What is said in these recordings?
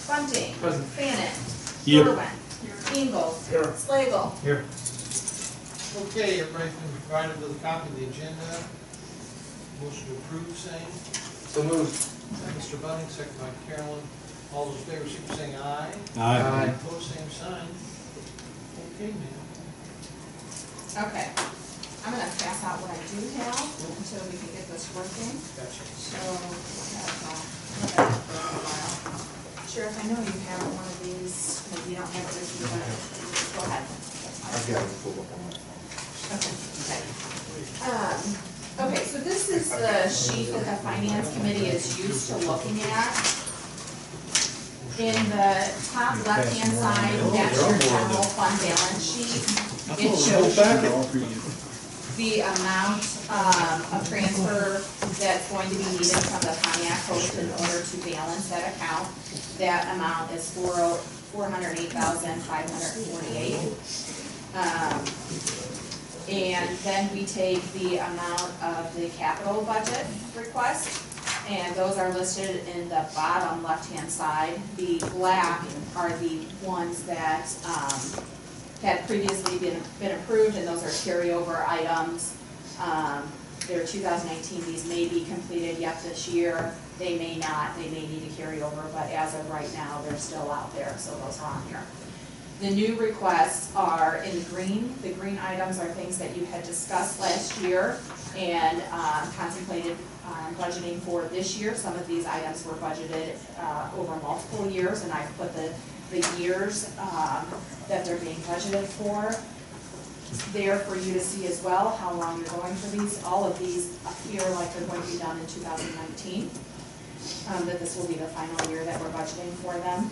Bunting. Present. Bannon. Here. Irwin. Engel. Here. Slagle. Here. Okay, everybody's been provided with a copy of the agenda. Motion to approve, same. So moved. By Mr. Bunting, second by Carolyn. All those in favor, signify by saying aye. Aye. Opposed, same sign. Okay, ma'am. Okay. I'm gonna pass out what I do have until we can get this working. Gotcha. So, we'll have for a while. Sheriff, I know you have one of these, maybe you don't have it with you, but go ahead. I've got it pulled up on my phone. Okay. Okay, so this is the sheet that the finance committee is used to looking at. In the top left-hand side, that's your general fund balance sheet. It shows the amount of transfer that's going to be needed from the Pontiac Post in order to balance that account. That amount is $408,548. And then we take the amount of the capital budget request, and those are listed in the bottom left-hand side. The black are the ones that had previously been approved, and those are carryover items. They're 2019, these may be completed yet this year, they may not, they may need to carry over, but as of right now, they're still out there, so those are on here. The new requests are in the green. The green items are things that you had discussed last year and contemplated budgeting for this year. Some of these items were budgeted over multiple years, and I've put the years that they're being budgeted for there for you to see as well, how long you're going for these. All of these appear like they're going to be done in 2019, that this will be the final year that we're budgeting for them.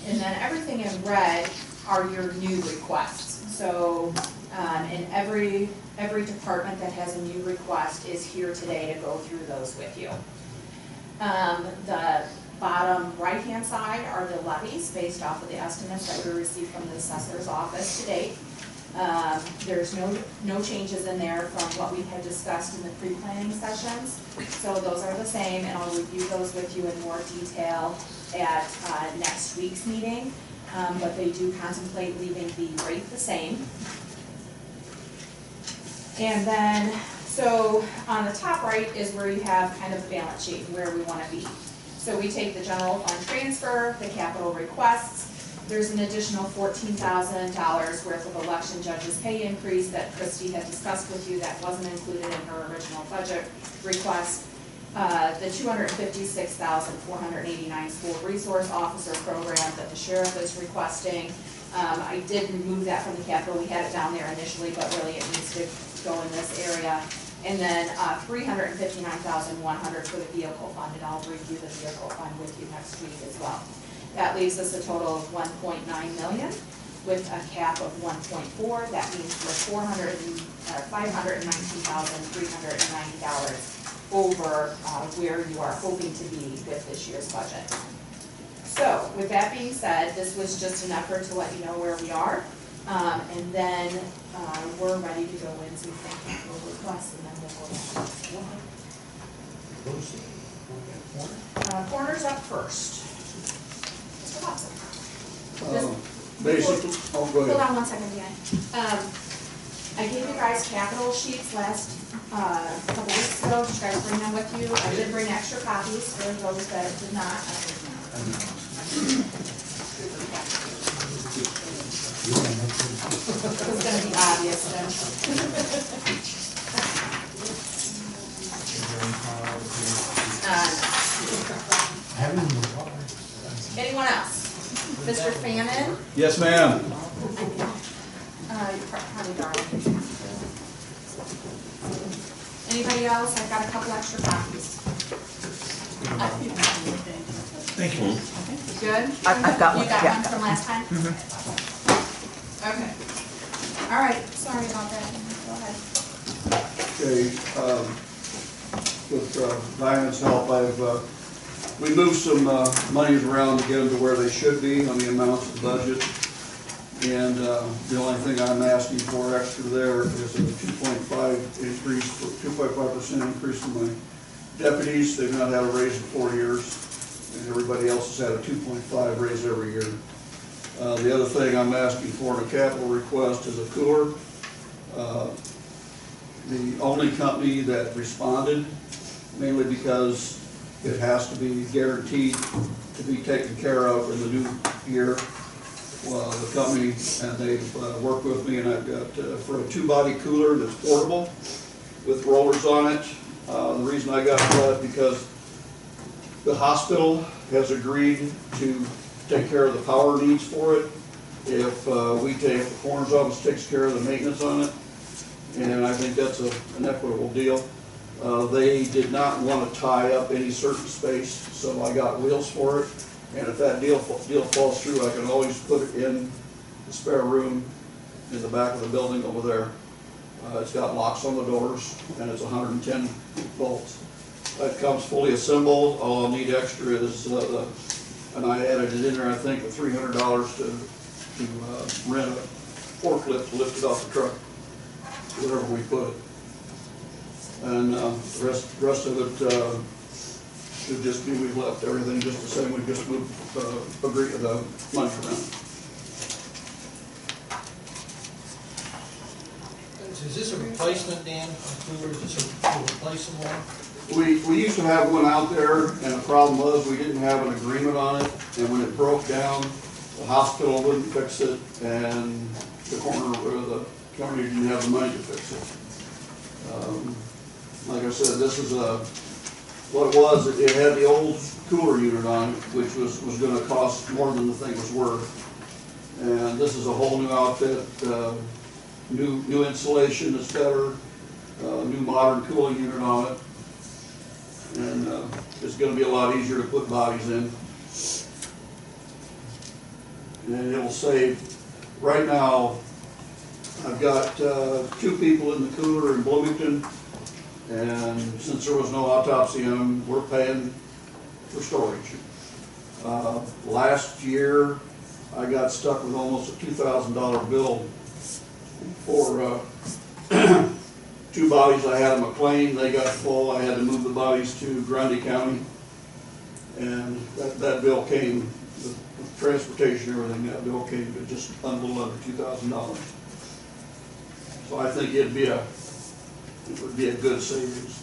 And then everything in red are your new requests. So and every department that has a new request is here today to go through those with you. The bottom right-hand side are the levies based off of the estimates that we received from the assessor's office to date. There's no changes in there from what we had discussed in the pre-planning sessions. So those are the same, and I'll review those with you in more detail at next week's meeting. But they do contemplate leaving the rate the same. And then, so on the top right is where you have kind of the balance sheet and where we want to be. So we take the general fund transfer, the capital requests. There's an additional $14,000 worth of election judges pay increase that Christy had discussed with you that wasn't included in her original budget request. The $256,489 school resource officer program that the sheriff is requesting. I did remove that from the capital. We had it down there initially, but really it needs to go in this area. And then $359,100 for the vehicle fund, and I'll review the vehicle fund with you next week as well. That leaves us a total of $1.9 million with a cap of 1.4. That means we're $519,390 over where you are hoping to be with this year's budget. So with that being said, this was just an effort to let you know where we are. And then we're ready to go into capital requests, and then we'll go down. Corners up first. Basically, oh, go ahead. Hold on one second, Dan. I gave you guys capital sheets last couple weeks ago. Did you guys bring them with you? I did bring extra copies for those that did not. It was going to be obvious then. Anyone else? Mr. Fannin? Yes, ma'am. You're probably darling. Anybody else? I've got a couple extra copies. Thank you. Good? I've got one. You got Yeah. one from last time? Okay. All right, sorry about that. Go ahead. Okay, with Diane's help, we moved some monies around to get them to where they should be on the amounts of the budget. And the only thing I'm asking for extra there is a 2.5% increase for my deputies. They've not had a raise in 4 years. and everybody else has had a 2.5 raise every year. The other thing I'm asking for in a capital request is a cooler. The only company that responded, mainly because it has to be guaranteed to be taken care of in the new year. Well, the company, and they've worked with me, and I've got, for a 2-body cooler that's portable with rollers on it. The reason I got that because the hospital has agreed to take care of the power needs for it. If the coroner's office takes care of the maintenance on it, and I think that's an equitable deal. They did not want to tie up any certain space, so I got wheels for it. And if that deal falls through, I can always put it in the spare room in the back of the building over there. It's got locks on the doors, and it's 110 volts. That comes fully assembled. All I'll need extra is, and I added it in there, I think, for $300 to rent a forklift to lift it off the truck, wherever we put it. And the rest of it should just be, we've left everything just the same. We just moved the money around. Is this a replacement, Dan, on cooler? Is this a replacement one? We used to have one out there, and the problem was we didn't have an agreement on it, and when it broke down, the hospital wouldn't fix it, and the county didn't have the money to fix it. Like I said, this is what it was. It had the old cooler unit on it, which was going to cost more than the thing was worth. And this is a whole new outfit, new insulation that's better, new modern cooling unit on it. And it's going to be a lot easier to put bodies in. And it'll save, right now, I've got 2 people in the cooler in Bloomington, and since there was no autopsy on them, we're paying for storage. Last year, I got stuck with almost a $2,000 bill for 2 bodies I had in McLean. They got full. I had to move the bodies to Grundy County, and that bill came with transportation and everything. That bill came to just a little under $2,000. So I think it would be a good savings.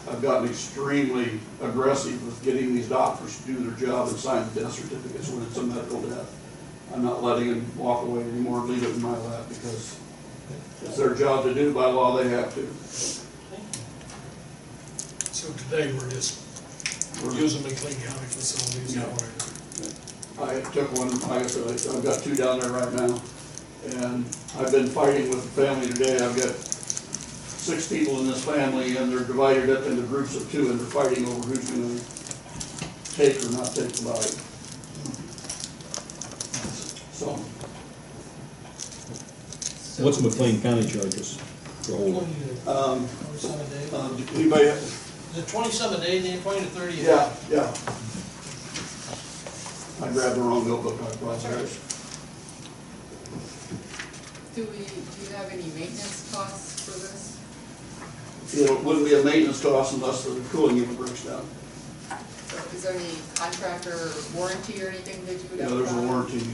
I've gotten extremely aggressive with getting these doctors to do their job and sign the death certificates when it's a medical death. I'm not letting them walk away anymore, leave it in my lap, because it's their job to do. By law, they have to. So today we're just using McLean County facilities. Yeah. I took one, like I said, I've got 2 down there right now, and I've been fighting with the family today. I've got 6 people in this family, and they're divided up into groups of 2, and they're fighting over who's going to take or not take the body. So. What's McLean County charges for holding? 20-some a day. Anybody? Is it 20-some a day, Dan? 20 to 30 a day? Yeah. I grabbed the wrong notebook, I apologize. Do you have any maintenance costs for this? It wouldn't be a maintenance cost unless the cooling unit breaks down. So is there any contractor warranty or anything that you would Yeah, have? there's a warranty.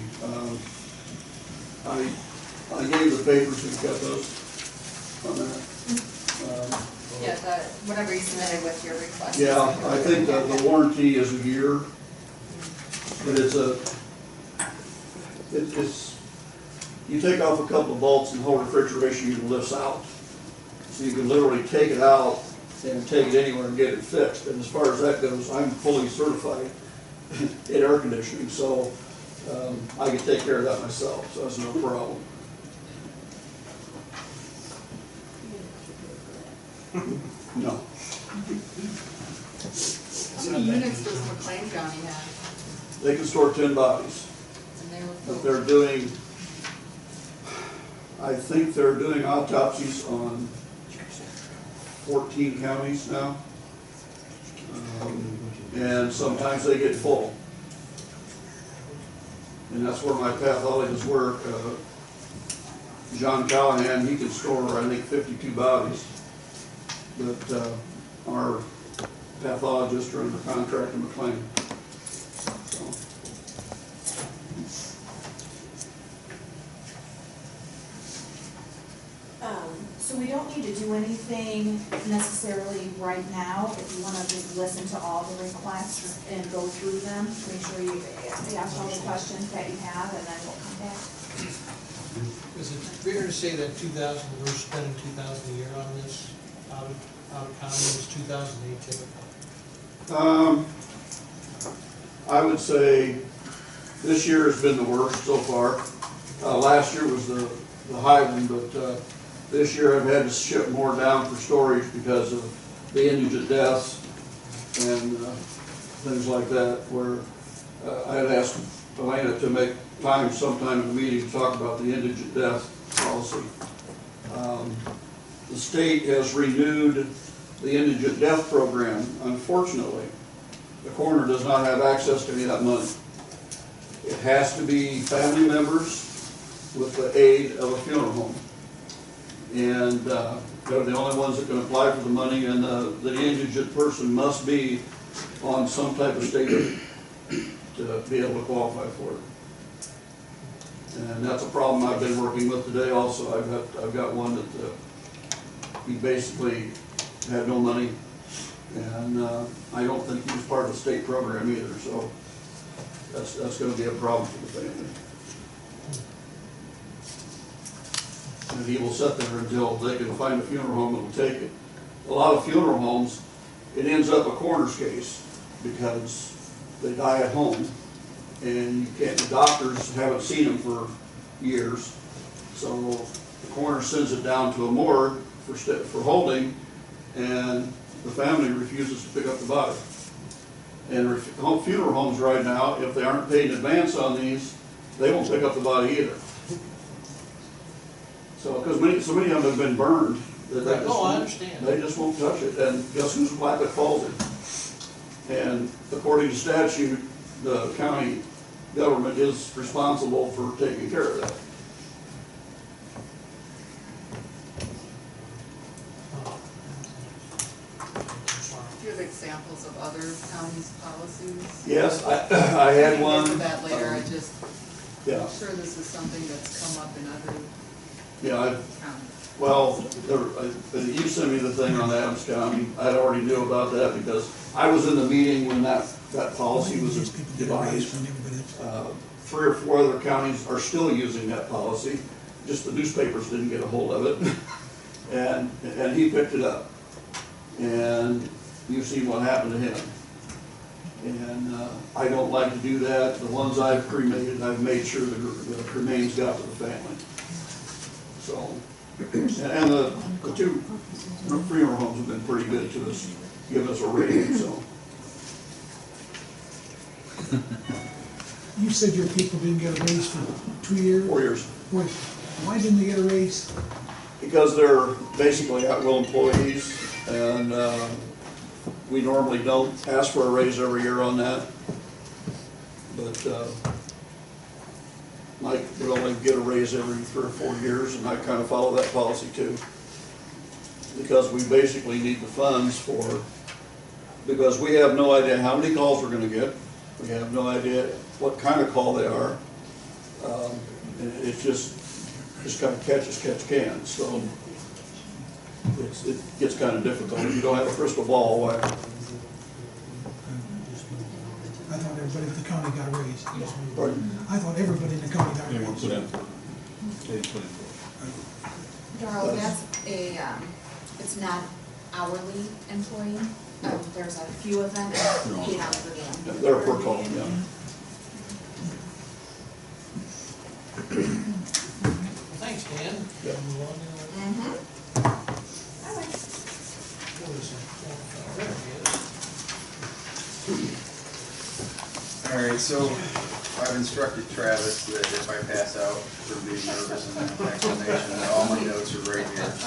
I gave the papers, who got those on that. Yeah, whatever you submitted with your request. Yeah, I think that the warranty is a year, but it's you take off a couple of bolts and the whole refrigeration unit lifts out. So you can literally take it out and take it anywhere and get it fixed. And as far as that goes, I'm fully certified in air conditioning, so I can take care of that myself, so that's no problem. No. How many units does McLean County have? They can store 10 bodies, And they were but filled? they're doing, I think they're doing autopsies on 14 counties now. And sometimes they get full. And that's where my pathologists work. John Callahan, he can store, I think, 52 bodies. But our pathologists are under contract in McLean. So, So we don't need to do anything necessarily right now. If you wanna just listen to all the requests and go through them, make sure you ask all the questions that you have, and then we'll come back. Is it fair to say that 2,000, we're spending 2,000 a year on this, out of county, is 2008 typical? I would say this year has been the worst so far. Last year was the high one, but this year I've had to ship more down for storage because of the indigent deaths and things like that, where I had asked Elena to make time sometime in the meeting to talk about the indigent death policy. The state has renewed the indigent death program. Unfortunately, the coroner does not have access to any of that money. It has to be family members with the aid of a funeral home. And they're the only ones that can apply for the money, and the indigent person must be on some type of state aid to be able to qualify for it. And that's a problem I've been working with today also. I've got one that he basically had no money, and I don't think he was part of the state program either, so that's gonna be a problem for the family. And he will sit there until they can find a funeral home that will take it. A lot of funeral homes, it ends up a coroner's case because they die at home, and you can't, the doctors haven't seen them for years, so the coroner sends it down to a morgue for holding, and the family refuses to pick up the body. And funeral homes right now, if they aren't paid in advance on these, they won't pick up the body either. So, because so many of them have been burned, that they just I understand. They just won't touch it, and guess whose lap it falls in? And according to statute, the county government is responsible for taking care of that. Do you have examples of other counties' policies? Yes, I had one. We'll get to that later, I just, Yeah, I'm sure this is something that's come up in other yeah, counties. well, you sent me the thing on Adams County. I already knew about that because I was in the meeting when that policy was devised. 3 or 4 other counties are still using that policy, just the newspapers didn't get a hold of it. And he picked it up. And you've seen what happened to him. And I don't like to do that. The ones I've cremated, I've made sure the remains got to the family. So, and the 2 funeral homes have been pretty good to us, giving us a rating, so. You said your people didn't get a raise for 2 years? 4 years. Wait, why didn't they get a raise? Because they're basically at-will employees, and we normally don't ask for a raise every year on that. But Mike would only get a raise every 3 or 4 years, and I kind of follow that policy too. Because we basically need the funds because we have no idea how many calls we're gonna get. We have no idea what kind of call they are. And it's just kind of catch as catch can. So it gets kind of difficult. If you don't have a crystal ball, why? I thought everybody in the county got a raise. Pardon? I thought everybody in the county got a They weren't raise. put in for it. They didn't put in for it. Darrell, that's it's not hourly employee. There's a few of them, and 8 hours a day. Yeah, they're per call, yeah. Thanks, Dan. Yeah. Move on to- what is it? There it is. All right, so I've instructed Travis that if I pass out from being nervous and explanation, that all my notes are right here. That's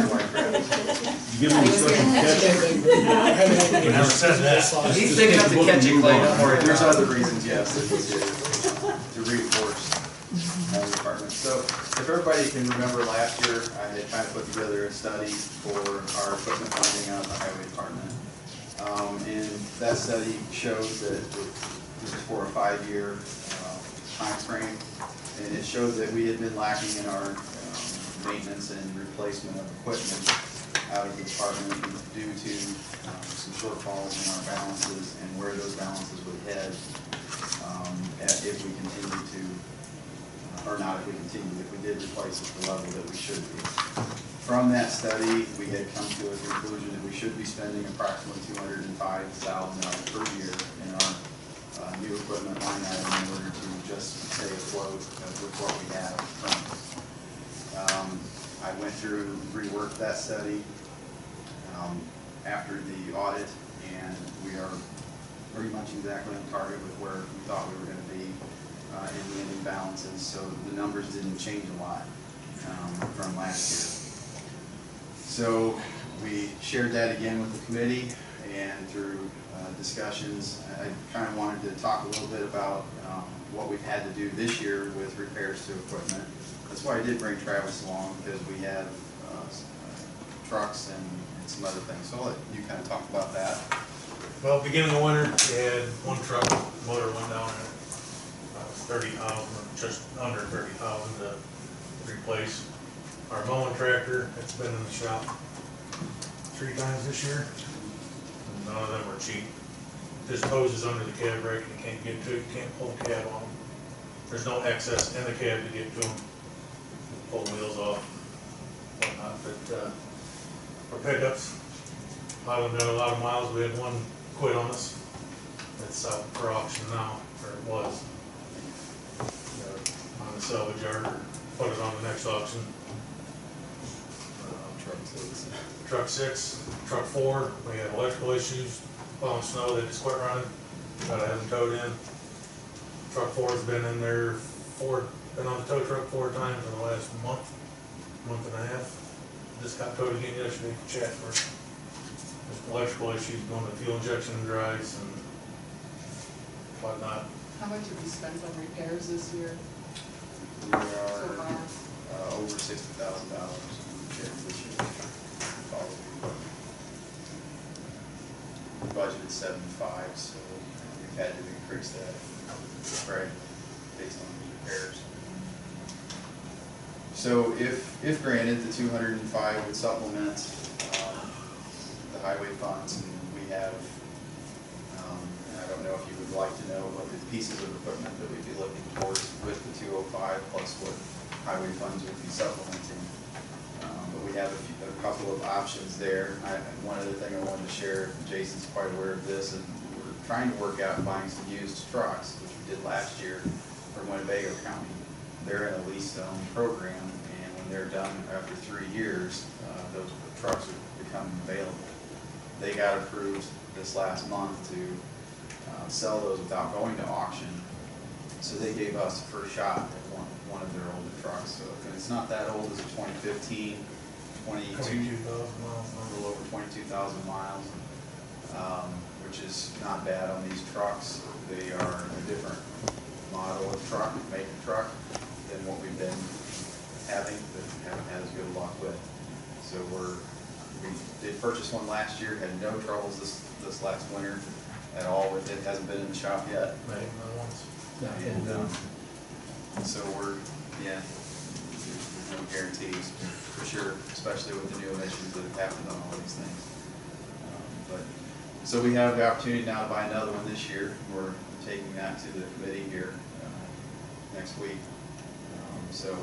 why Travis. You give them a special catch. You never said that. He's big enough to catch it, Clay, don't worry. There's other reasons, yes, that he did, to reinforce the department. So if everybody can remember last year, I had kind of put together a study for our equipment funding out of the highway department. And that study shows that this is for a 5-year time frame, and it showed that we had been lacking in our maintenance and replacement of equipment out of the department due to some shortfalls in our balances and where those balances would head if we continue to, or not if we continue, if we did replace at the level that we should be. From that study, we had come to a conclusion that we should be spending approximately $205,000 per year in our new equipment line item in order to just stay afloat with what we have from us. I went through, reworked that study after the audit, and we are pretty much exactly on target with where we thought we were going to be in the ending balances. So the numbers didn't change a lot from last year. So we shared that again with the committee, and through discussions, I kind of wanted to talk a little bit about what we've had to do this year with repairs to equipment. That's why I did bring Travis along, because we have trucks and some other things. So I'll let you kind of talk about that. Well, beginning of winter, we had one truck, motor went down at 30,000, or just under 30,000 to replace. Our mowing tractor, it's been in the shop 3 times this year. None of them are cheap. This hose is under the cab brake, you can't get to it, you can't pull the cab on them. There's no access in the cab to get to them. Pull the wheels off, whatnot. But our pickups, a lot of them got a lot of miles. We had one quit on us. It's out for auction now, or it was. On the salvage yard, or put it on the next auction. Truck 6, truck 4, we had electrical issues, plowing snow, they just quit running, gotta have them towed in. Truck 4's been in there, been on the tow truck 4 times in the last month and a half. Just got towed again yesterday for Chatford. Just electrical issues, going to fuel injection drives and whatnot. How much have you spent on repairs this year We so are far? over $60,000 this year. We budgeted 75, so we've had to increase that, right, based on the repairs. So if granted, the 205 would supplement the highway funds, and we have, and I don't know if you would like to know what the pieces of equipment that we'd be looking towards with the 205 plus what highway funds would be supplementing. But we have a couple of options there. One other thing I wanted to share, Jason's quite aware of this, and we're trying to work out buying some used trucks, which we did last year from Winnebago County. They're in a lease-to-own program, and when they're done after 3 years, those trucks are becoming available. They got approved this last month to sell those without going to auction, so they gave us the first shot at one of their older trucks. So it's not that old, it's a 2015, 22,000 miles. a little over 22,000 miles, which is not bad on these trucks. They are a different model of truck, make of truck, than what we've been having, but haven't had as good luck with. So we did purchase one last year, had no troubles this last winter at all with it. Hasn't been in the shop yet. Not even once. And so there's no guarantees for sure, especially with the new emissions that have happened on all these things. So we have the opportunity now to buy another one this year. We're taking that to the committee here next week. So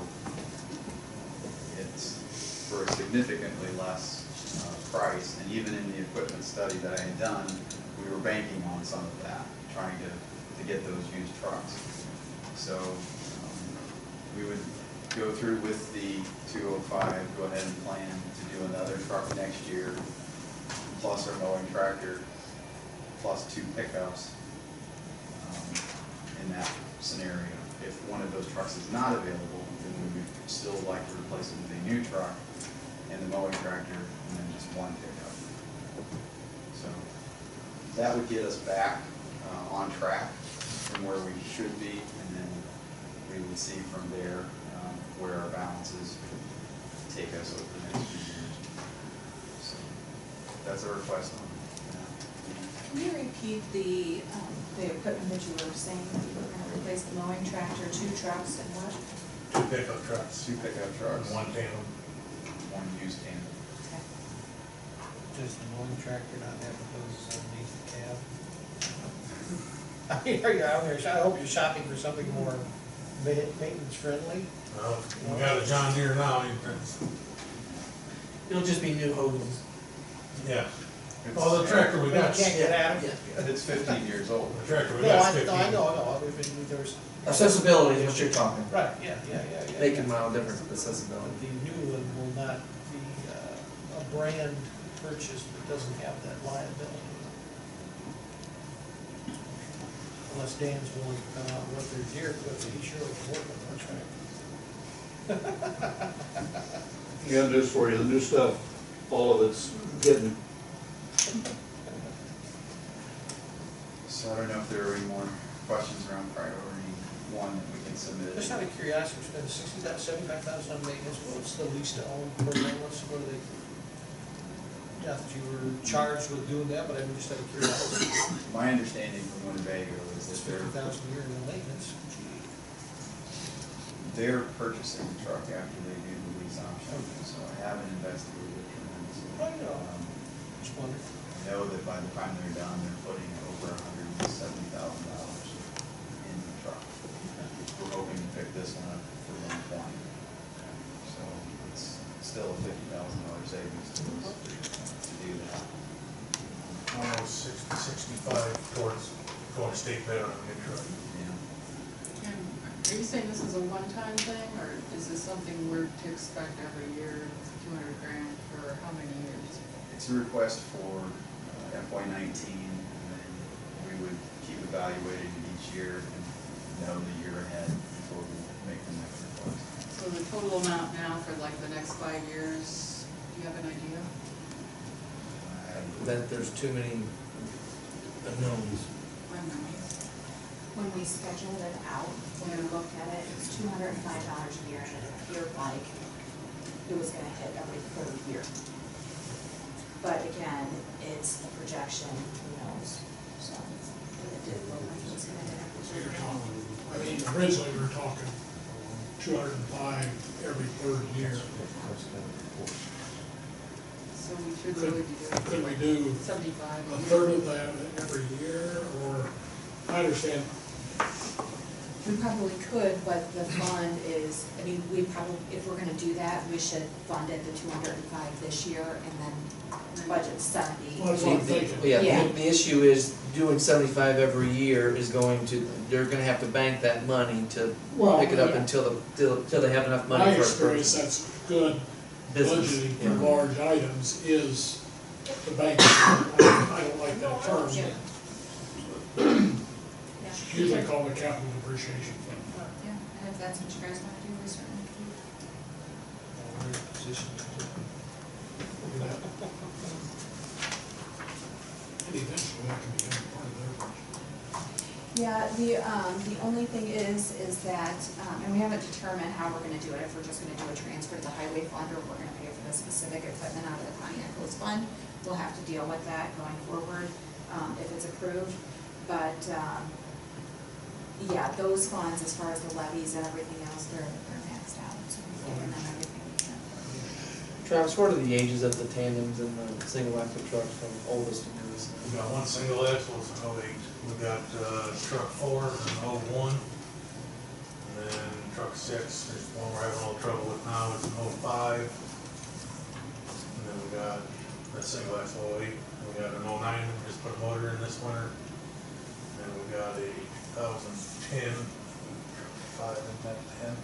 it's for a significantly less price, and even in the equipment study that I had done, we were banking on some of that, trying to get those used trucks. So we would go through with the 205, go ahead and plan to do another truck next year, plus our mowing tractor, plus 2 pickups in that scenario. If one of those trucks is not available, then we would still like to replace it with a new truck and the mowing tractor, and then just 1 pickup. So that would get us back on track from where we should be, and then we would see from there where our balances take us over the next few years. So that's a request on Pete, the equipment that you were saying, that you were gonna replace the mowing tractor, 2 trucks and what? 2 pickup trucks, 2 pickup trucks, and 1 tandem. 1 used tandem. Okay. Does the mowing tractor not have hoses underneath the cab? I mean, are you out there, I hope you're shopping for something more maintenance friendly. Well, we got a John Deere now, It'll just be new hoses. yeah. It's- Oh, the tractor we You got, can't get at them. It's 15 years old. the tractor we No, got I is 15. know, there's. Accessibility is what you're talking. Right, yeah. Make and mile difference with accessibility. The new one will not be a brand purchase that doesn't have that liability. Unless Dan's willing to come out with their deer equipment, he surely can work on that track. Again, just for you, the new stuff, all of it's getting, So I don't know if there are any more questions around priority 1 that we can submit. Just out of curiosity, we spent $75,000 on maintenance, what's the lease to own program, what are they? Not that you were charged with doing that, but I'm just out of curiosity, My understanding from Winnebago is that $50,000 a year in maintenance. they're purchasing the truck after they do the lease option, so I haven't investigated it tremendously. I know. Just wondering. I know that by the time they're done, they're putting over $170,000 in the truck. We're hoping to pick this one up for $120,000. So it's still a $50,000 savings to us to do that. Almost 60, 65 towards going to state bid on a new truck. Yeah. And are you saying this is a one-time thing, or is this something we're to expect every year, $200,000 for how many years? It's a request for FY19, and then we would keep evaluating it each year and know the year ahead before we make the next request. So the total amount now for like the next 5 years, do you have an idea? That there's too many unknowns. When we scheduled it out, when we looked at it, it was $205 a year, and it appeared like it was gonna hit every 3rd year. But again, it's a projection, who knows, so, but it did look like it was gonna hit every So 3rd you're year. talking, I mean, originally we were talking 205 every 3rd year. So we should really be Could we doing do 75. a third of that every year, or, I understand, We probably could, but the fund is, I mean, we probably, if we're gonna do that, we should fund it the 205 this year and then budget 70. well, that's what I'm thinking. Yeah, Yeah. the issue is doing 75 every year is going to, they're gonna have to bank that money to Well, pick it up yeah. until they have enough money My for a experience, purchase. that's good Business, budgeting yeah. for large items is the bank. I don't like that term. Yeah. Usually called the capital depreciation fund. Yeah, and if that's what you guys wanna do, we certainly can. We're in a position to do it. And that- and eventually that can become part of their budget. Yeah, the only thing is that, and we haven't determined how we're gonna do it, if we're just gonna do a transfer to the highway fund, or if we're gonna pay for the specific equipment out of the County Echoes Fund. We'll have to deal with that going forward, if it's approved, but, yeah, those funds, as far as the levies and everything else, they're maxed out, so we've given them everything we can. Travis, what are the ages of the tandems and the single axle trucks from oldest to newest? We got 1 single axle, it's an 08. We got truck 4, an 01. And then truck 6, there's one we're having a little trouble with now, it's an 05. And then we got that single axle 08. We got an 09, we just put a motor in this winter. And we got a 2010, truck 5, isn't that 10?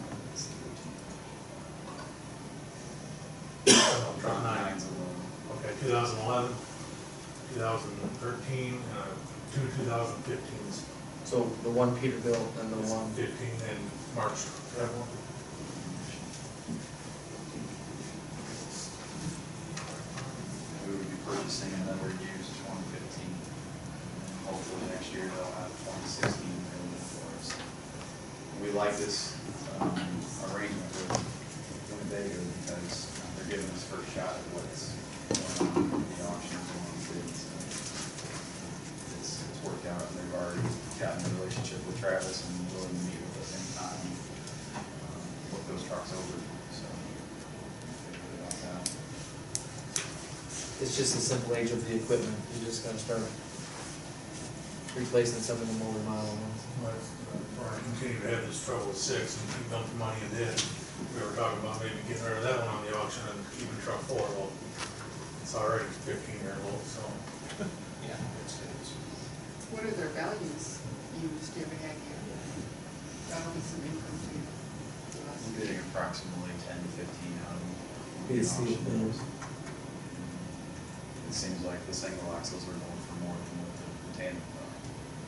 Truck 9. Okay, 2011, 2013, and 2 2015s. So the one Peterbilt and the one. 15 in March. That one. We would be purchasing another used 2015. And hopefully next year they'll have 2016 available for us. We like this arrangement with Winnebago because they're giving us first shot at what's going on in the auctions and the bids. It's out, and they've already gotten a relationship with Travis and willing to meet with us anytime, look those trucks over, so. feel good about that. It's just the simple age of the equipment, you just gotta start replacing some of the motor model ones. But, or continue to have this trouble with 6 and keep dumping money in it. We were talking about maybe getting rid of that one on the auction and keeping truck 4. Well, it's already 15-year-old, so. Yeah, it's, What are their values used, do you have any idea? That'll be some income to you. to us. We're getting approximately 10 to 15 out of them. It's the things. It seems like the single axles are going for more than what the tandem are,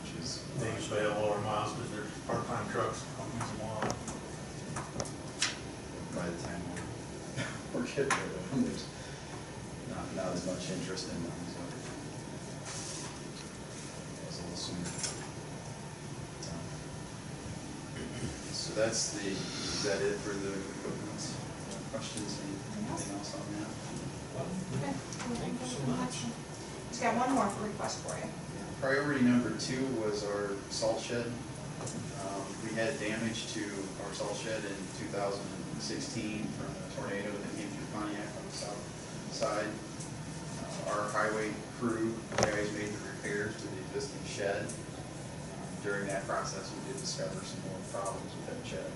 which is. They usually have lower miles because they're part-time trucks, don't use them a lot. By the time we're getting rid of them, there's not as much interest in them, so. It's a little sooner. So that's is that it for the equipment? Questions, anything else on that? Okay. Thank you so much. Just got one more request for you. Priority number 2 was our salt shed. We had damage to our salt shed in 2016 from a tornado that came through Pontiac on the south side. Our highway crew guys made the repairs to the existing shed. During that process, we did discover some more problems with that shed.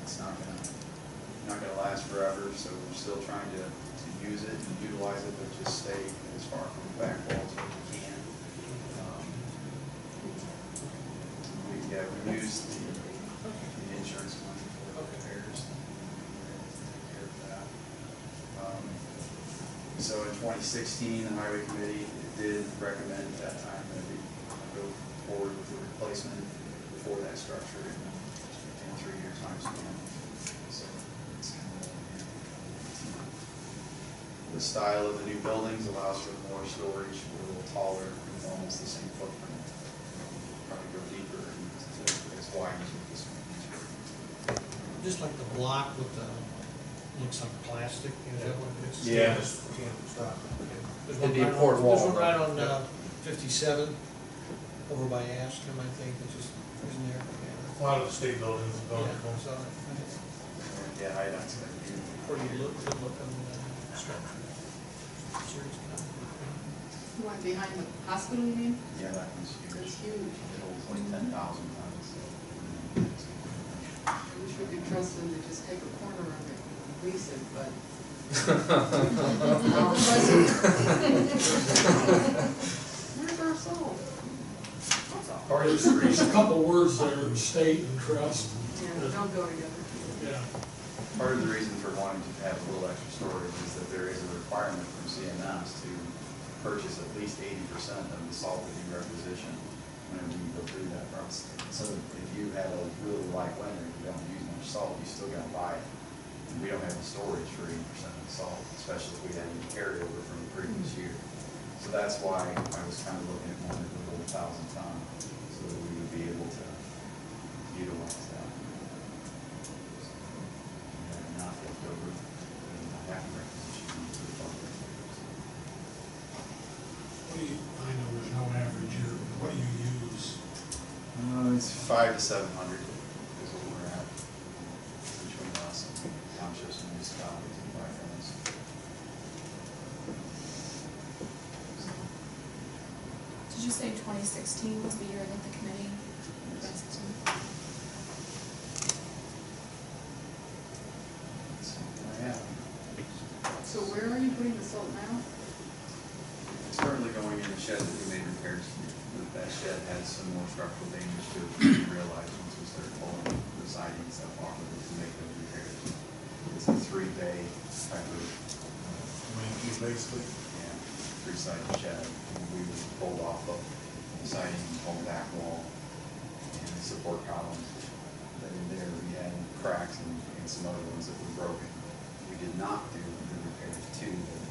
It's not gonna last forever, so we're still trying to use it and utilize it, but just stay as far from the back walls as we can. We used the insurance money for repairs. Take care of that. So in 2016, the highway committee did recommend at that time that we go forward with the replacement for that structure in 3-year time span. So it's kind of, the style of the new buildings allows for more storage, we're a little taller, with almost the same footprint. Probably go deeper and it's wide with this one. Just like the block with the, looks like plastic, is that what it is? Yeah. Just can't stop. There's It'd one be a right port on, wall, there's one right right? on, 57, over by Ashton, I think, which is, isn't there? A lot of the state buildings have gone Yeah, to so, Yeah, I don't expect you. pretty good looking structure. Serious kind. The one behind the hospital, you mean? Yeah, that one's huge. That's huge. It holds like 10,000 tons, so. I wish we could trust them to just take a corner of it and lease it, but. Where's our soul? That's all. Part of the There's a reason, couple words there, state and trust, Yeah, don't go together. yeah. part of the reason for wanting to have a little extra storage is that there is a requirement from CMS to purchase at least 80% of the salt that you requisition whenever you go through that process. So if you have a really light winter, you don't use much salt, you still gotta buy it. And we don't have the storage for 80% of the salt, especially if we had any carryover from the previous year. So that's why I was kind of looking at one that was over 1,000 ton, so that we would be able to utilize that. And not left over, and not have to requisition to the public. What do you, I know there's no average here, but what do you use? It's 500 to 700 is what we're at between us and townships and municipalities and buy from us. Did you say 2016 was the year that the committee? 2016? That's what I have. So where are you putting the salt now? It's currently going in the shed that we made repairs to. That shed had some more structural damage to it than we realized once we started pulling the siding and stuff off of it to make those repairs. It's a 3-bay type of, basically. yeah, 3-sided shed. And we pulled off of the siding, whole back wall, and the support columns that in there. We had cracks and some other ones that were broken. We did not do the repairs to them,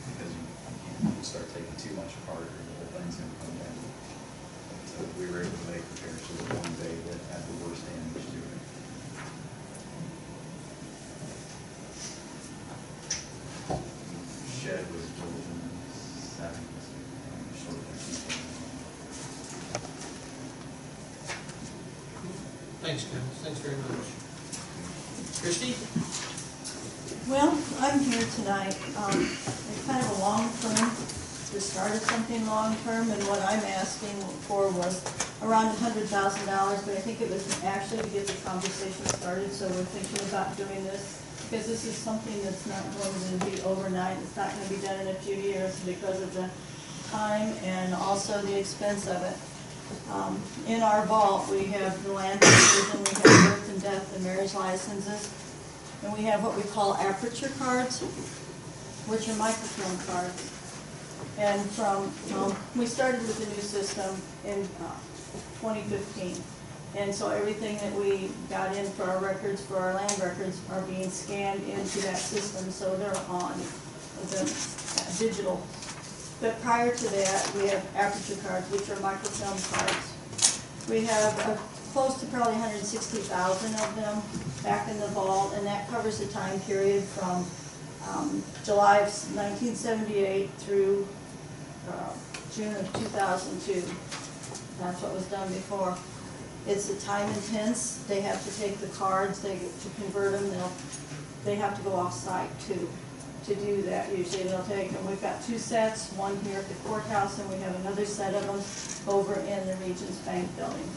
because you start taking too much apart, or the whole thing's gonna come down. But we were able to make repairs to the one bay that had the worst damage to it. Shed was built in the 70s, short of Thanks, Ken, thanks very much. Christie? Well, I'm here tonight, it's kind of a long term, the start of something long term, and what I'm asking for was around $100,000, but I think it was actually to get the conversation started, so we're thinking about doing this, because this is something that's not going to be overnight, it's not gonna be done in a few years because of the time and also the expense of it. In our vault, we have the land division, we have birth and death and marriage licenses, and we have what we call aperture cards, which are microfilm cards. And we started with the new system in 2015. And so everything that we got in for our records, for our land records, are being scanned into that system, so they're on the digital. But prior to that, we have aperture cards, which are microfilm cards. We have close to probably 160,000 of them back in the vault, and that covers the time period from July of 1978 through June of 2002. That's what was done before. It's a time intense. They have to take the cards, to convert them, they have to go off-site to do that. Usually they'll take them. We've got 2 sets, one here at the courthouse, and we have another set of them over in the Regions Bank building.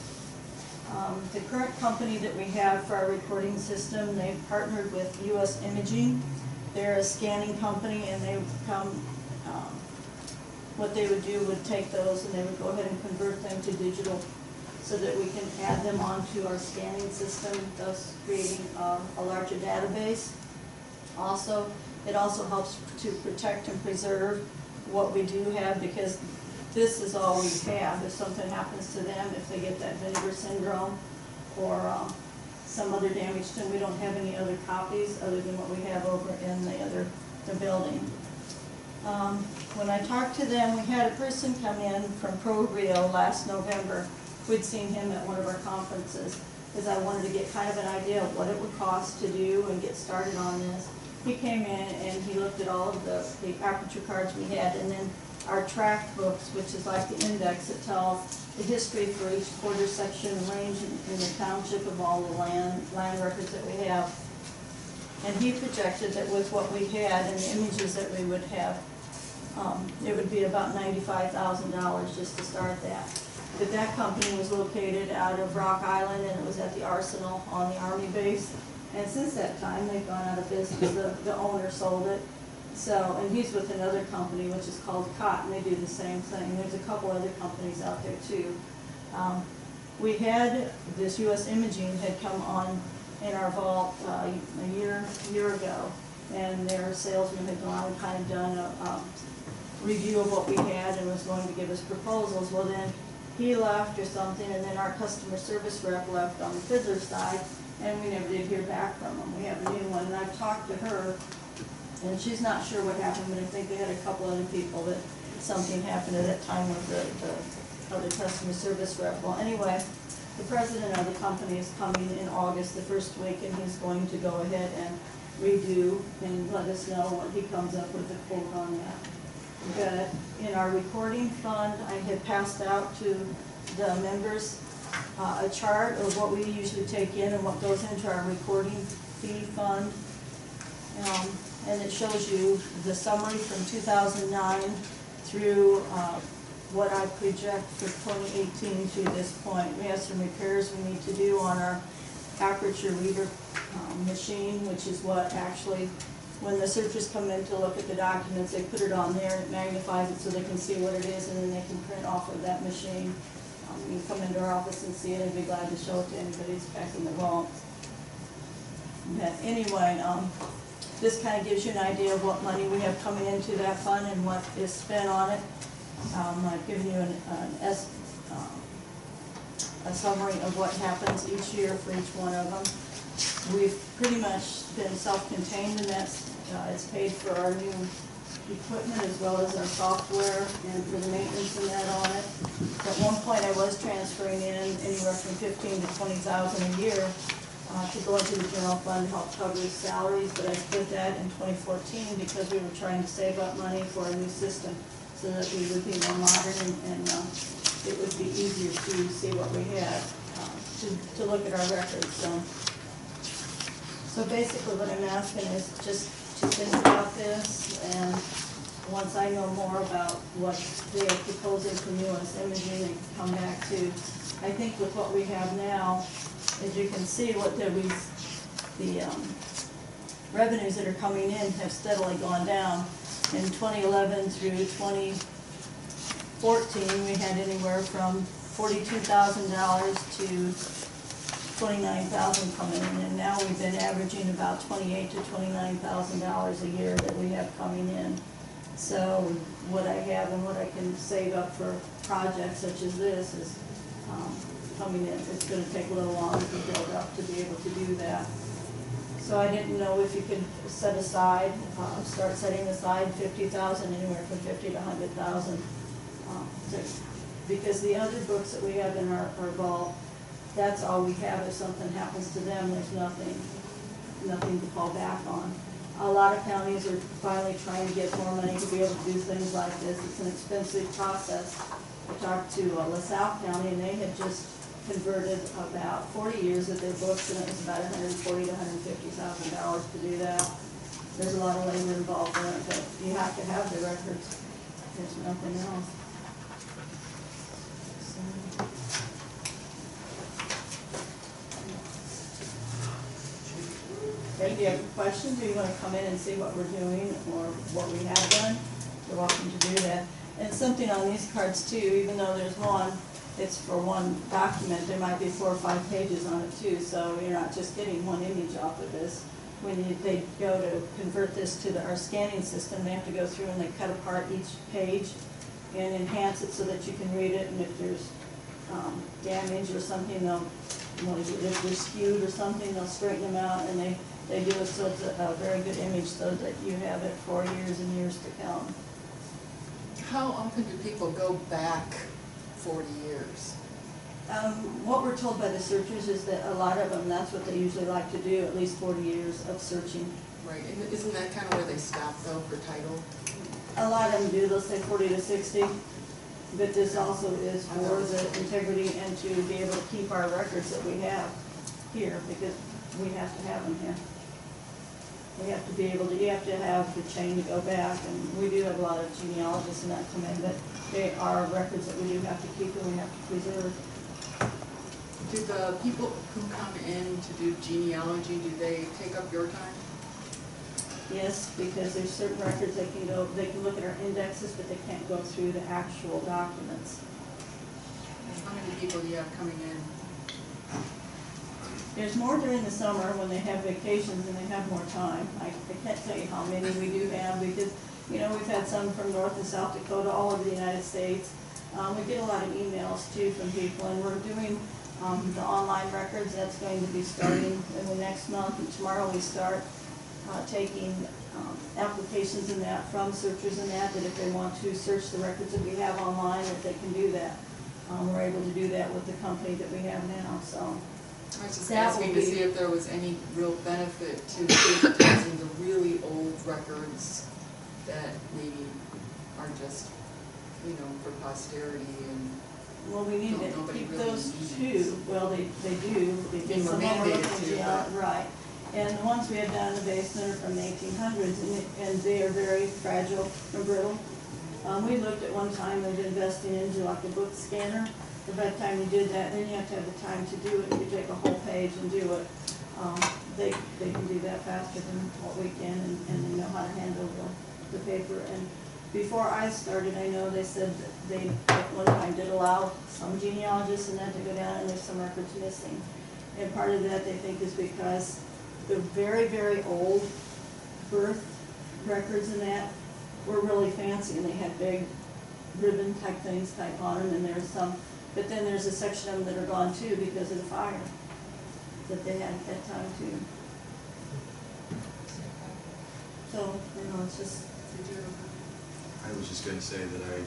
The current company that we have for our recording system, they've partnered with U.S. Imaging. They're a scanning company, and they would come, what they would do would take those and they would go ahead and convert them to digital so that we can add them onto our scanning system, thus creating a larger database. Also, it also helps to protect and preserve what we do have, because this is all we have. If something happens to them, if they get that vinegar syndrome or some other damage to them, we don't have any other copies other than what we have over in the building. When I talked to them, we had a person come in from ProRio last November. We'd seen him at one of our conferences, because I wanted to get kind of an idea of what it would cost to do and get started on this. He came in and he looked at all of the aperture cards we had, and then our tract books, which is like the index that tells the history for each quarter section and range in the township of all the land records that we have. And he projected that with what we had and the images that we would have, it would be about $95,000 just to start that. But that company was located out of Rock Island, and it was at the Arsenal on the Army base. And since that time, they've gone out of business. The owner sold it. So, and he's with another company, which is called Cotton. They do the same thing. There's a couple other companies out there too. We had this U.S. Imaging had come on in our vault a year ago, and their salesman had gone and kind of done a review of what we had and was going to give us proposals. Well, then he left or something, and then our customer service rep left on the Fiddler side, and we never did hear back from them. We have a new one, and I've talked to her, and she's not sure what happened, but I think they had a couple other people that something happened at that time with the other customer service rep. Well, anyway, the president of the company is coming in August, the first week, and he's going to go ahead and redo and let us know what he comes up with a quote on that. But in our recording fund, I had passed out to the members a chart of what we usually take in and what goes into our recording fee fund. And it shows you the summary from 2009 through what I project for 2018 to this point. We have some repairs we need to do on our aperture reader machine, which is what actually, when the searchers come in to look at the documents, they put it on there, it magnifies it so they can see what it is, and then they can print off of that machine. You can come into our office and see it, and be glad to show it to anybody who's back in the vault. But anyway, this kind of gives you an idea of what money we have coming into that fund and what is spent on it. I've given you a summary of what happens each year for each one of them. We've pretty much been self-contained, and that's it's paid for our new equipment as well as our software and for the maintenance and that on it. At one point, I was transferring in anywhere from $15,000 to $20,000 a year to go into the general fund to help cover salaries, but I did that in 2014 because we were trying to save up money for a new system so that we would be more modern and it would be easier to see what we had. to look at our records, so. So basically what I'm asking is just to think about this, and once I know more about what they are proposing for new imaging, and come back to, I think with what we have now, as you can see, what the revenues that are coming in have steadily gone down. In 2011 through 2014, we had anywhere from $42,000 to $29,000 coming in, and now we've been averaging about $28,000 to $29,000 a year that we have coming in. So what I have and what I can save up for projects such as this is coming in. It's going to take a little longer to build up to be able to do that. So I didn't know if you could set aside, start setting aside $50,000, anywhere from $50,000 to $100,000. Because the other books that we have in our vault, that's all we have. If something happens to them, there's nothing to fall back on. A lot of counties are finally trying to get more money to be able to do things like this. It's an expensive process. I talked to LaSalle County, and they had just converted about 40 years of their books, and it was about $140,000 to $150,000 to do that. There's a lot of labor involved in it, but you have to have the records. There's nothing else. If you have questions, or you want to come in and see what we're doing or what we have done, you're welcome to do that. And something on these cards too, even though there's one, it's for one document, there might be 4 or 5 pages on it too, so you're not just getting one image off of this. When they go to convert this to our scanning system, they have to go through and they cut apart each page and enhance it so that you can read it, and if there's damage or something, if they're skewed or something, they'll straighten them out, and they do it so it's a very good image so that you have it for years and years to come. How often do people go back 40 years? What we're told by the searchers is that a lot of them, that's what they usually like to do, at least 40 years of searching. Right, and isn't that kind of where they stop though for title? A lot of them do, they'll say 40 to 60, but this also is for the integrity and to be able to keep our records that we have here, because we have to have them here. We have to be able to, you have to have the chain to go back, and we do have a lot of genealogists and that come in, but they are records that we do have to keep and we have to preserve. Do the people who come in to do genealogy, do they take up your time? Yes, because there's certain records they can look at our indexes, but they can't go through the actual documents. How many people do you have coming in? There's more during the summer when they have vacations and they have more time. I can't tell you how many we do have, because, we've had some from North and South Dakota, all over the United States. We get a lot of emails too from people, and we're doing the online records. That's going to be starting in the next month, and tomorrow we start taking applications in that from searchers in that if they want to search the records that we have online, that they can do that. We're able to do that with the company that we have now, so. I was just That asking will to be- see if there was any real benefit to digitizing the really old records that maybe are just, for posterity and. Well, we need to Nobody keep really those uses. two. Well, they do, because They were some of them are mandated looking to, at, right. And the ones we have down in the basement are from the 1800s, and they are very fragile and brittle. We looked at one time of investing into like a book scanner, but by the time you did that, then you have to have the time to do it. You take a whole page and do it. They can do that faster than what we can, and they know how to handle the paper. And before I started, I know they said that they at one time did allow some genealogists and that to go down, and there's some records missing. And part of that they think is because the very, very old birth records and that were really fancy, and they had big ribbon type things type on them, and there's some, but then there's a section of them that are gone too because of the fire that they had at that time too. So, it's just, I was just gonna say that I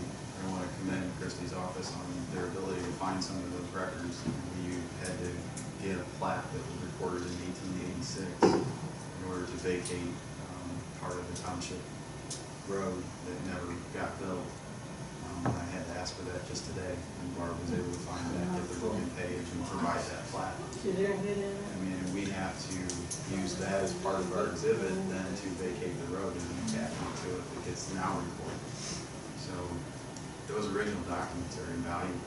wanna commend Christie's office on their ability to find some of those records. You had to get a plat that was recorded in 1886 in order to vacate, part of the township road that never got built. I had to ask for that just today, and Barb was able to find that, get the road page and provide that plat. Did they get in I mean, and we have to use that as part of our exhibit, then to vacate the road and attach it to it, it gets now recorded. So, those original documents are invaluable,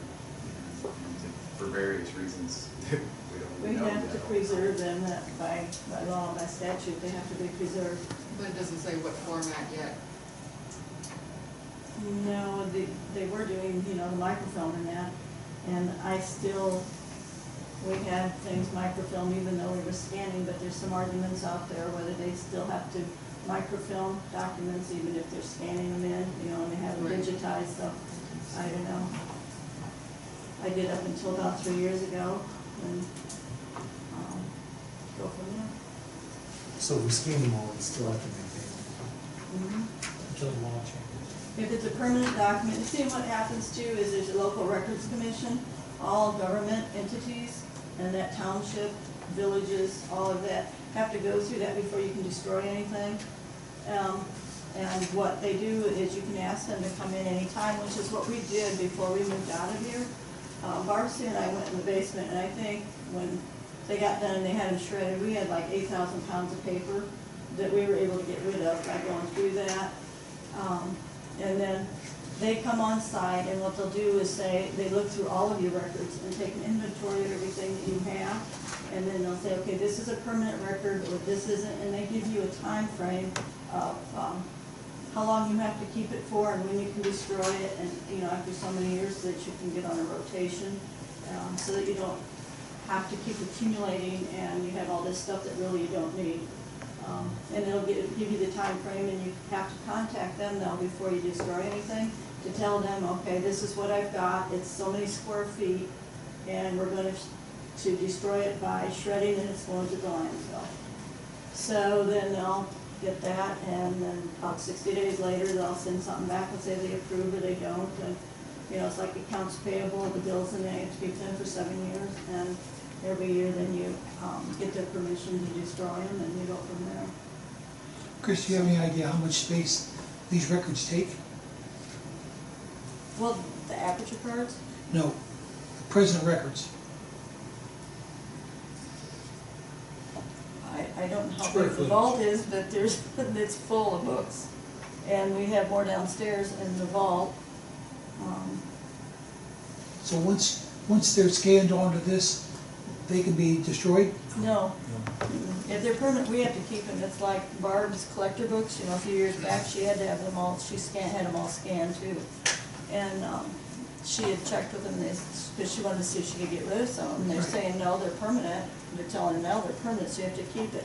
and for various reasons, we don't We know have to that. preserve them, that by law, by statute, they have to be preserved. But it doesn't say what format yet. No, they were doing, you know, the microfilm and that, and we had things microfilm even though we were scanning, but there's some arguments out there whether they still have to microfilm documents even if they're scanning them in, you know, and they have them Right. digitized, so, I don't know. I did up until about 3 years ago, and, go from there. So we scan them all and still have to maintain Mhm. Until the law changes. If it's a permanent document, see what happens too is there's a local records commission, all government entities, and that township, villages, all of that, have to go through that before you can destroy anything. And what they do is you can ask them to come in anytime, which is what we did before we moved out of here. Barcy and I went in the basement, and I think when they got done and they had them shredded, we had like 8,000 pounds of paper that we were able to get rid of by going through that. And then they come on site, and what they'll do is say, they look through all of your records and take an inventory of everything that you have, and then they'll say, okay, this is a permanent record, or this isn't, and they give you a time frame of how long you have to keep it for and when you can destroy it, and, you know, after so many years that you can get on a rotation, so that you don't have to keep accumulating and you have all this stuff that really you don't need. And it'll give you the time frame, and you have to contact them now before you destroy anything to tell them, okay, this is what I've got, it's so many square feet, and we're going to destroy it by shredding, and it's going to the landfill. So then they'll get that, and then about 60 days later, they'll send something back and say they approve or they don't, and, you know, it's like accounts payable, the bills, and they have to keep them for 7 years, and every year then you get their permission to destroy them, and you go from there. Chris, do you have any idea how much space these records take? Well, the aperture cards, No, the present records. I don't know how Square big the footage. vault is, but it's full of books. And we have more downstairs in the vault. So once they're scanned onto this, they can be destroyed? No. If they're permanent, we have to keep them. It's like Barb's collector books, you know, a few years back, she had to have them all, had them all scanned too. And she had checked with them, because she wanted to see if she could get rid of some, and they're saying, no, they're permanent. They're telling her, no, they're permanent, so you have to keep it.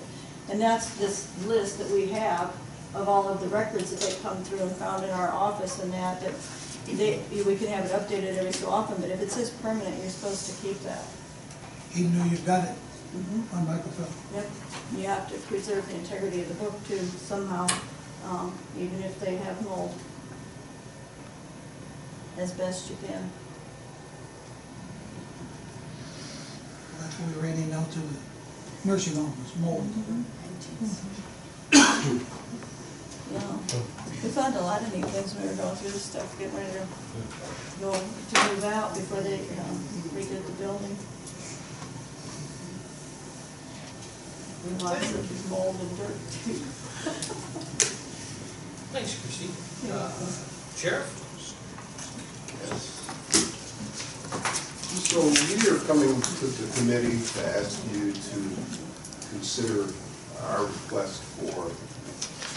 And that's this list that we have of all of the records that they come through and found in our office, and that we can have it updated every so often, but if it says permanent, you're supposed to keep that. Even though you've got it Mhm. on microfilm? Yep, you have to preserve the integrity of the book too, somehow, even if they have mold, as best you can. That's what we ran into out to the nursing home, was mold. Yeah, we found a lot of neat things when we were going through this stuff, getting ready to move out before they redid the building. Lots of mold and dirt too. Thanks, Christie. Sheriff? So we are coming to the committee to ask you to consider our request for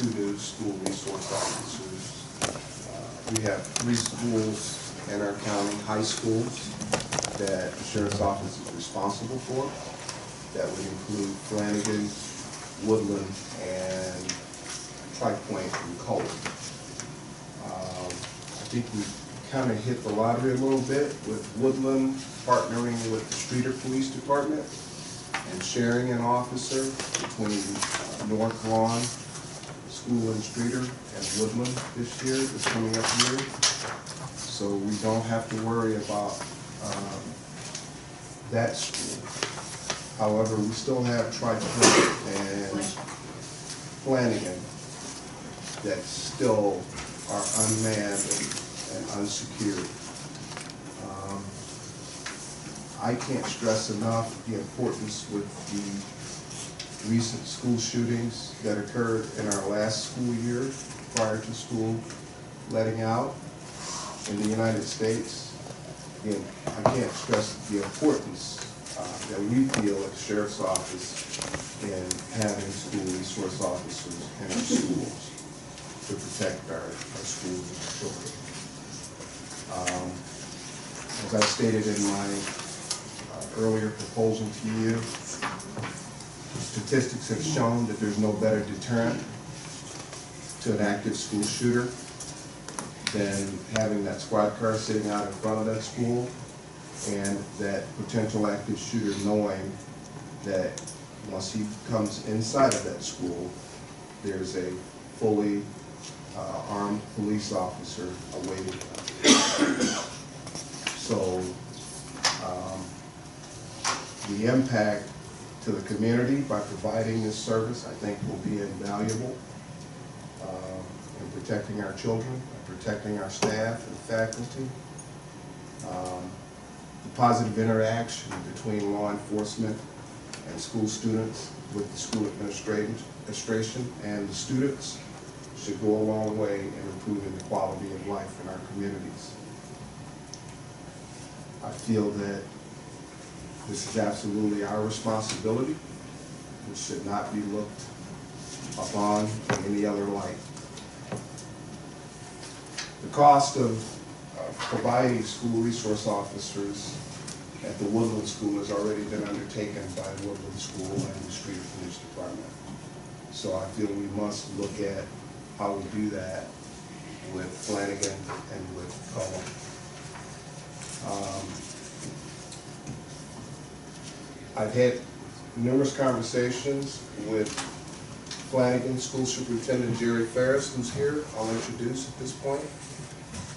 2 new school resource officers. We have 3 schools in our county, high schools, that the sheriff's office is responsible for. That would include Flanagan, Woodland, and Tri-Point and Cullen. I think we kind of hit the lottery a little bit with Woodland partnering with the Streeter Police Department and sharing an officer between North Lawn School in Streeter and Woodland this coming up year. So we don't have to worry about that school. However, we still have Tri-Point and Flanagan that still are unmanned and and unsecured. I can't stress enough the importance with the recent school shootings that occurred in our last school year prior to school letting out in the United States. Again, I can't stress the importance that we feel at the Sheriff's Office in having school resource officers in our schools to protect our schools and our children. As I stated in my earlier proposal to you, statistics have shown that there's no better deterrent to an active school shooter than having that squad car sitting out in front of that school, and that potential active shooter knowing that once he comes inside of that school, there's a fully armed police officer awaiting him. So the impact to the community by providing this service, I think, will be invaluable in protecting our children, in protecting our staff and faculty. The positive interaction between law enforcement and school students with the school administration and the students should go a long way in improving the quality of life in our communities. I feel that this is absolutely our responsibility. It should not be looked upon in any other light. The cost of providing school resource officers at the Woodland School has already been undertaken by the Woodland School and the Street Police Department. So I feel we must look at how we do that with Flanagan and with Cullum. I've had numerous conversations with Flanagan School Superintendent Jerry Ferris, who's here, I'll introduce at this point.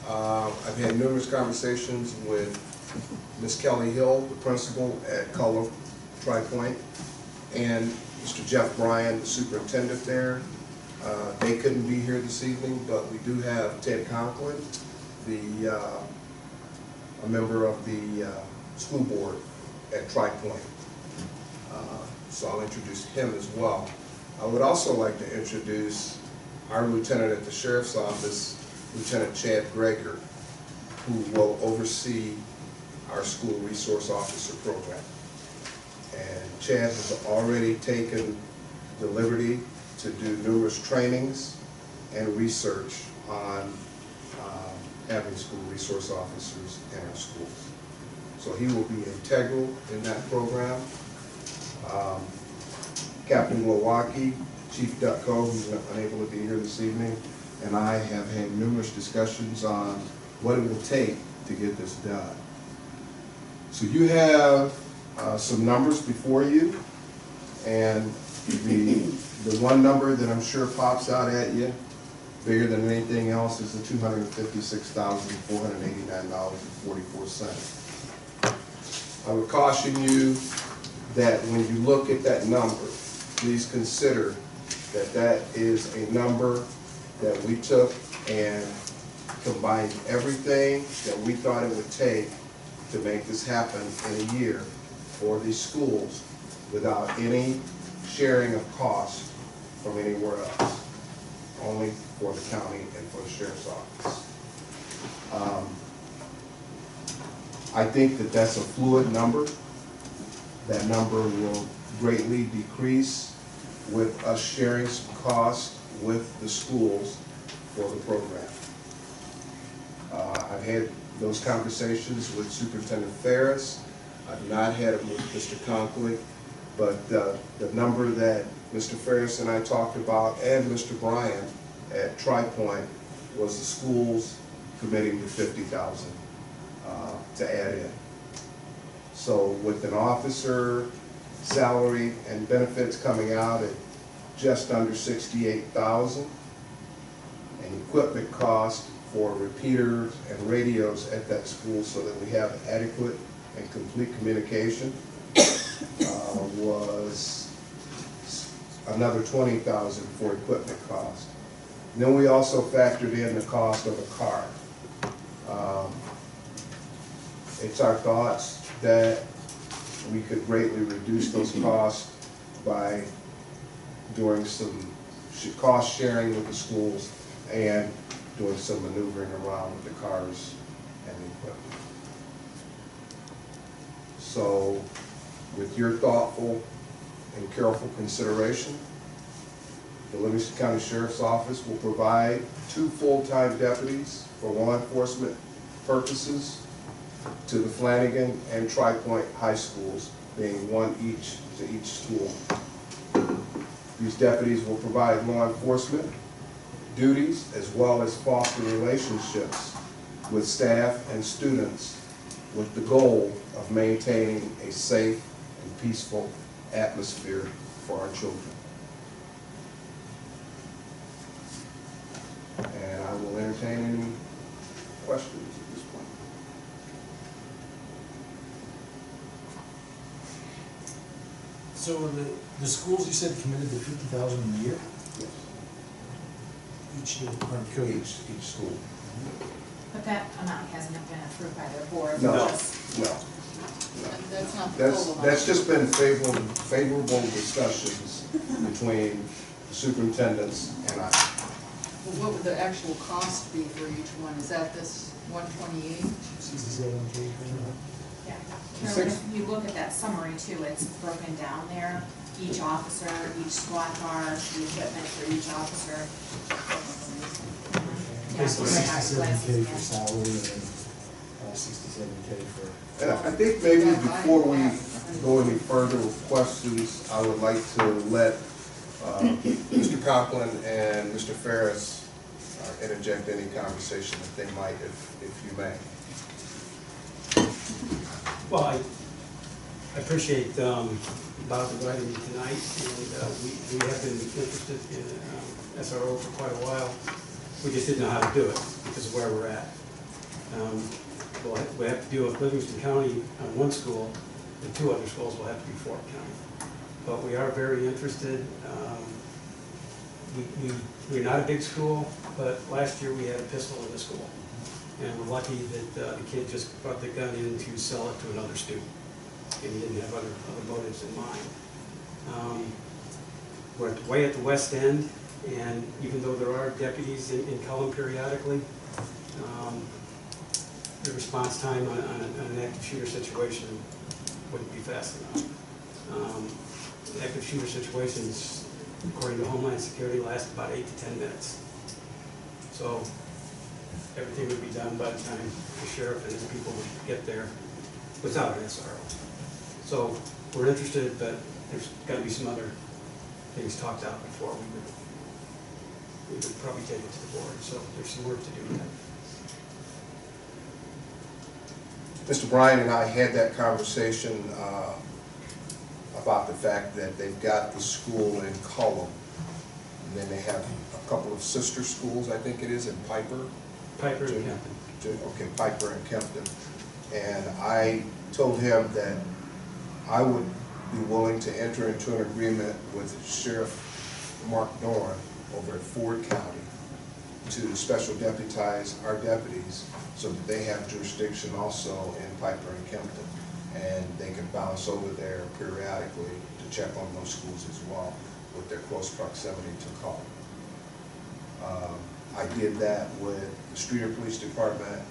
I've had numerous conversations with Ms. Kelly Hill, the principal at Cullum Tri-Point, and Mr. Jeff Bryan, the superintendent there. They couldn't be here this evening, but we do have Ted Conklin, a member of the school board at Tri-Point. So I'll introduce him as well. I would also like to introduce our lieutenant at the Sheriff's Office, Lieutenant Chad Greger, who will oversee our school resource officer program. And Chad has already taken the liberty to do numerous trainings and research on having school resource officers in our schools. So he will be integral in that program. Captain Glowacki, Chief Dutko, who's unable to be here this evening, and I have had numerous discussions on what it will take to get this done. So you have some numbers before you, and the one number that I'm sure pops out at you, bigger than anything else, is the $256,489.44. I would caution you that when you look at that number, please consider that that is a number that we took and combined everything that we thought it would take to make this happen in a year for these schools without any sharing of cost from anywhere else, only for the county and for the Sheriff's Office. I think that that's a fluid number. That number will greatly decrease with us sharing some cost with the schools for the program. I've had those conversations with Superintendent Ferris. I've not had it with Mr. Conklin, but the number that Mr. Ferris and I talked about, and Mr. Bryan at Tri-Point, was the schools committing to $50,000 to add in. So with an officer salary and benefits coming out at just under $68,000, and equipment cost for repeaters and radios at that school so that we have adequate and complete communication was another $20,000 for equipment cost. And then we also factored in the cost of a car It's our thoughts that we could greatly reduce those costs by doing some cost sharing with the schools and doing some maneuvering around with the cars and the equipment. So with your thoughtful and careful consideration, the Livingston County Sheriff's Office will provide 2 full-time deputies for law enforcement purposes to the Flanagan and Tri-Point High Schools, being 1 each to each school. These deputies will provide law enforcement duties as well as foster relationships with staff and students with the goal of maintaining a safe and peaceful atmosphere for our children. And I will entertain any questions at this point. So the schools, you said, committed to $50,000 a year? Yes. Each year, or Each school. But that amount hasn't been approved by their board. No, just- no. That's not the That's, full amount. that's just been favorable discussions between the superintendents and I. Well, what would the actual cost be for each one? Is that this 128? 67K. Yeah. Carolyn, if you look at that summary too, it's broken down there. Each officer, each squad car, the equipment for each officer. Yeah, Basically so I got 67K for glasses, salary and then 67K for. And I think maybe before we go any further with questions, I would like to let Mr. Conklin and Mr. Ferris interject any conversation that they might, if you may. Well, I appreciate Bob inviting me tonight, and we have been interested in SRO for quite a while. We just didn't know how to do it because of where we're at. We have to deal with Livingston County on one school, and 2 other schools will have to be Fort County. But we are very interested. We're not a big school, but last year we had a pistol in the school. And we're lucky that the kid just brought the gun in to sell it to another student. And he didn't have other motives in mind. We're way at the west end, and even though there are deputies in Cullum periodically, the response time on an active shooter situation wouldn't be fast enough. Active shooter situations, according to Homeland Security, last about 8 to 10 minutes. So everything would be done by the time the sheriff and his people would get there without an SRO. So we're interested, but there's got to be some other things talked out before we would probably take it to the board. So there's some work to do with that. Mr. Bryan and I had that conversation about the fact that they've got the school in Cullum, and then they have a couple of sister schools, I think it is, in Piper. Piper and Kempton. Okay, Piper and Kempton. And I told him that I would be willing to enter into an agreement with Sheriff Mark Dorn over at Ford County to special deputize our deputies so that they have jurisdiction also in Piper and Kempton. And they can bounce over there periodically to check on those schools as well with their close proximity to Cullum. I did that with the Streeter Police Department,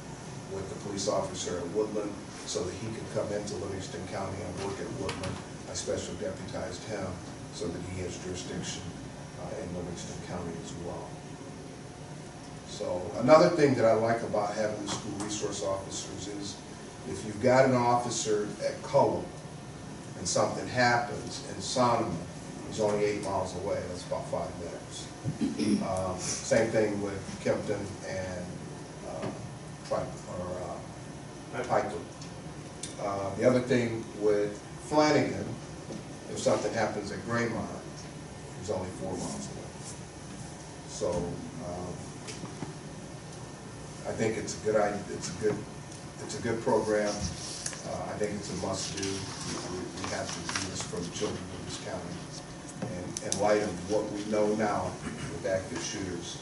with the police officer at Woodland, so that he could come into Livingston County and work at Woodland. I special deputized him so that he has jurisdiction in Livingston County as well. So another thing that I like about having the school resource officers is if you've got an officer at Cullum and something happens in Sonoma, he's only 8 miles away, that's about 5 minutes. Same thing with Kempton and Piper. The other thing with Flanagan, if something happens at Graymont, he's only 4 miles away. So I think it's a good idea. It's a good program. I think it's a must-do. We have to do this for the children of this county. And in light of what we know now with active shooters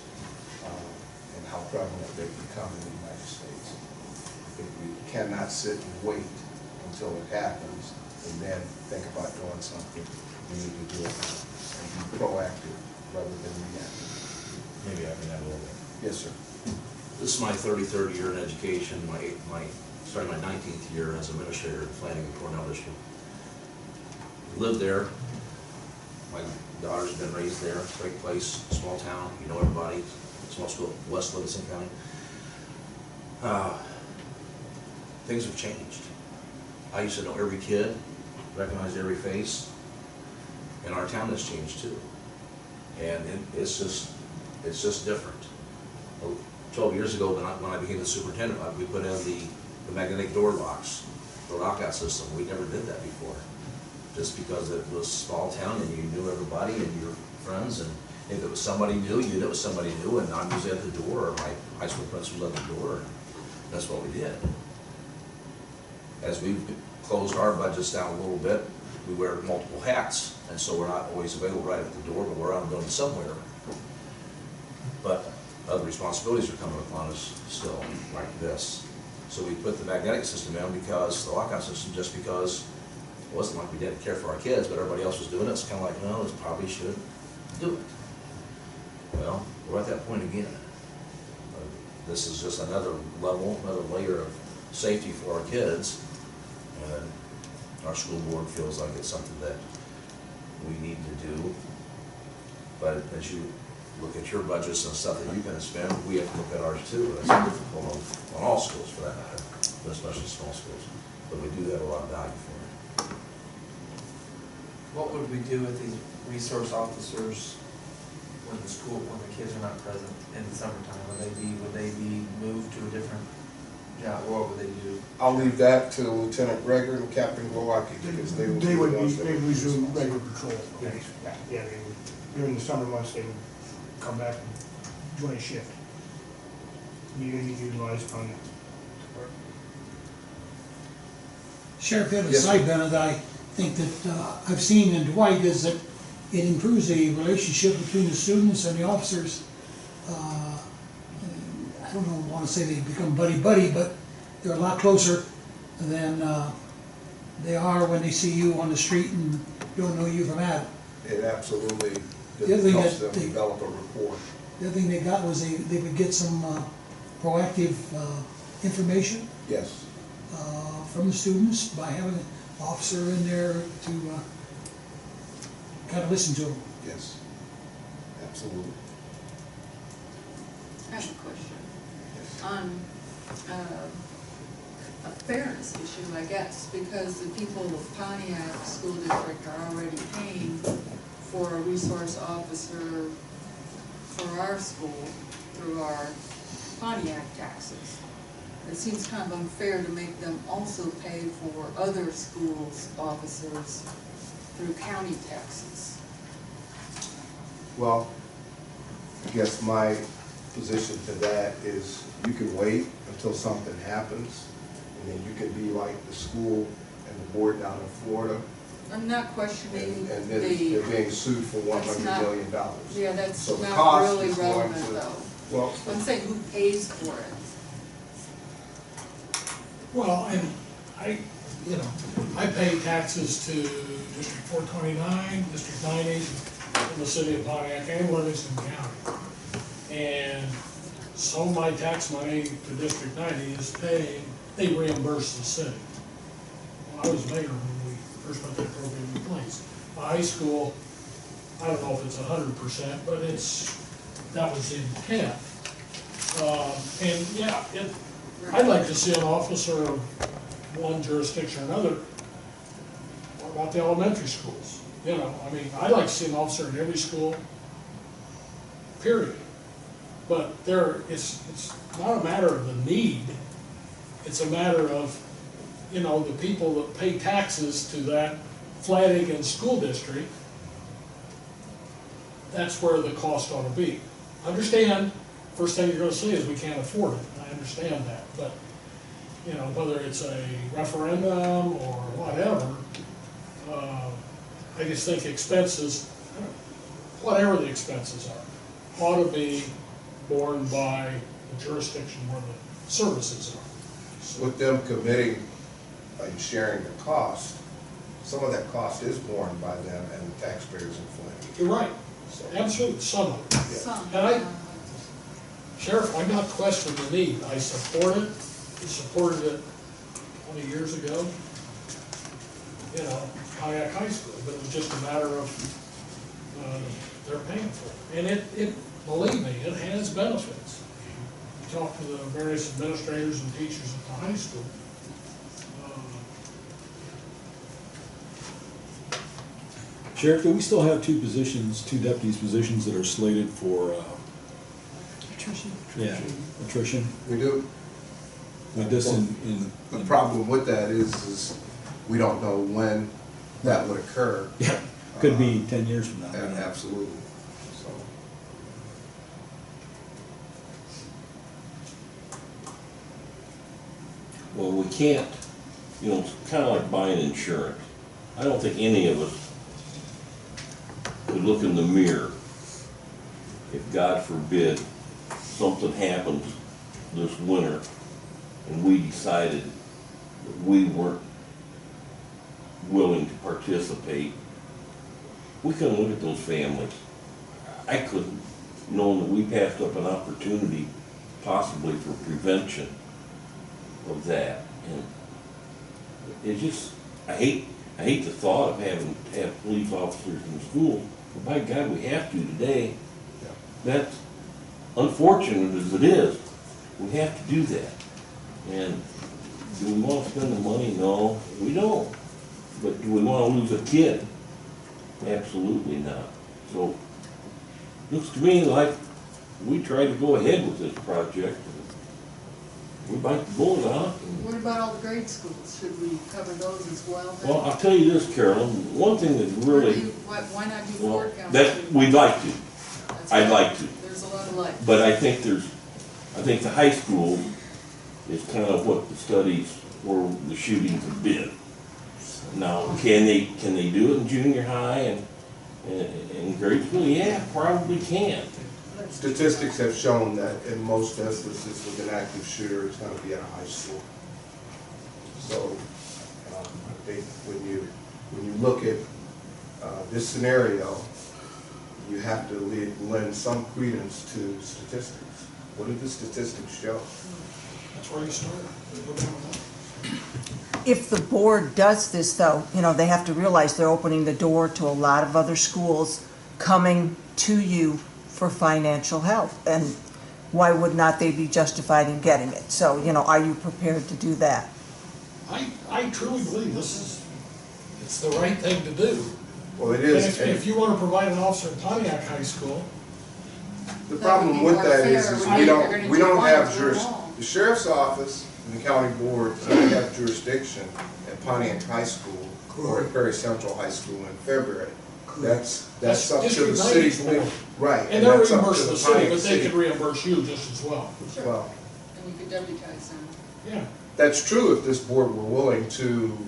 and how prevalent they've become in the United States. We cannot sit and wait until it happens and then think about doing something. We need to do it now and be proactive rather than reactive. Maybe I can add a little bit. Yes, sir. This is my 33rd year in education, starting my 19th year as administrator at Flanagan Cornell District. Lived there. My daughter's been raised there. Great place, small town. You know everybody. Small school, West Livingston County. Things have changed. I used to know every kid, recognize every face, and our town has changed too. And it's just different. 12 years ago, when I became the superintendent, we put in the magnetic door locks, the lockout system. We never did that before, just because it was a small town and you knew everybody and your friends, and if it was somebody new, you knew it was somebody new, and I'm usually at the door, or my high school principal was at the door. That's what we did. As we've closed our budgets down a little bit, we wear multiple hats, and so we're not always available right at the door, but we're out and going somewhere. But other responsibilities are coming upon us still, like this. So we put the magnetic system in because, the lockout system, just because it wasn't like we didn't care for our kids, but everybody else was doing it. It's kind of like, no, this probably should do it. Well, we're at that point again. This is just another level, another layer of safety for our kids, and our school board feels like it's something that we need to do. But as you look at your budgets and stuff that you're going to spend, we have to look at ours too. That's difficult on all schools for that matter, but especially small schools. But we do have a lot of value for it. What would we do with these resource officers when the kids are not present in the summertime? Would they be moved to a different job? What would they do? I'll leave that to Lieutenant Greger and Captain Glowacki, because they would be They the would ones that they would resume be regular patrol. Yes. Yeah, they would, during the summer months, they would come back and join a shift. You utilize on that. Sheriff, the other Yes, side benefit I think that I've seen in Dwight is that it improves the relationship between the students and the officers. I don't want to say they become buddy-buddy, but they're a lot closer than they are when they see you on the street and don't know you from Adam. It absolutely The other thing helps that them they- develop a rapport. The other thing they got was they would get some proactive information Yes. from the students by having an officer in there to kind of listen to them. Yes. Absolutely. I have a question. On a fairness issue, I guess, because the people of Pontiac School District are already paying for a resource officer for our school through our Pontiac taxes. It seems kind of unfair to make them also pay for other schools' officers through county taxes. Well, I guess my position to that is you can wait until something happens, and then you can be like the school and the board down in Florida, I'm not questioning and the. they're being sued for That's $100 not- million. Yeah, that's So the not cost really is going relevant to- though. Well, I'm saying who pays for it? Well, and I pay taxes to District 429, District 90, in the city of Pontiac and Livingston County. And some of my tax money to District 90 is paying, they reimburse the city. When I was mayor, when we first put that program in place, my high school, I don't know if it's 100%, but that was the intent. And yeah, I'd like to see an officer of one jurisdiction or another. What about the elementary schools? I mean, I'd like to see an officer in every school, period. But it's not a matter of the need, it's a matter of, the people that pay taxes to that Flanagan school district. That's where the cost ought to be. Understand, first thing you're gonna say is we can't afford it, I understand that, but, whether it's a referendum or whatever, I just think expenses, whatever the expenses are, ought to be borne by the jurisdiction where the services are. with them committing and sharing the cost, some of that cost is borne by them and the taxpayers in Flint. You're right, So, absolutely, some of it. Some. And Sheriff, I'm not questioning the need, I support it, we supported it 20 years ago, you know, Pontiac High School, but it was just a matter of, they're paying for it. And it, believe me, it has benefits. You talk to the various administrators and teachers at the high school. Sheriff, do we still have two deputies positions that are slated for, Attrition. yeah, attrition? we do. With this The problem with that is we don't know when that would occur. yeah, could be 10 years from now. And absolutely, so. Well, we can't, you know, it's kind of like buying insurance. I don't think any of us could look in the mirror if, God forbid, something happens this winter and we decided that we weren't willing to participate. We couldn't look at those families. I couldn't, knowing that we passed up an opportunity possibly for prevention of that. And it just, I hate the thought of having to have police officers in school, but by God, we have to today. That's unfortunate as it is. We have to do that. And do we want to spend the money? No, we don't. But do we want to lose a kid? Absolutely not. So, looks to me like we tried to go ahead with this project. We bite the bullet on it. What about all the grade schools? Should we cover those as well? Well, I'll tell you this, Carolyn, one thing that really, Why not do well, Ford County? that, we'd like to. That's I'd why like to. There's a lot of light. But I think the high school is kind of what the studies where the shootings have been. Now, can they do it in junior high and grade school? Yeah, probably can. Statistics have shown that in most instances with an active shooter, it's gonna be at a high school. So, I think when you look at, this scenario, you have to lend some credence to statistics. What do the statistics show? That's where you start. If the board does this, though, you know, they have to realize they're opening the door to a lot of other schools coming to you for financial help. And why would not they be justified in getting it? So, you know, are you prepared to do that? I truly believe it's the right thing to do. Well, it And is. if you want to provide an officer in Pontiac High School, The problem with that is we don't have the sheriff's office and the county board don't have jurisdiction at Pontiac High School or at Perry Central High School in February. That's up to the city's board. Right. and they're that's up to reimbursing the city, Pontiac but they can reimburse you just as well. Sure. Well, And you could deputize them. Yeah. that's true if this board were willing to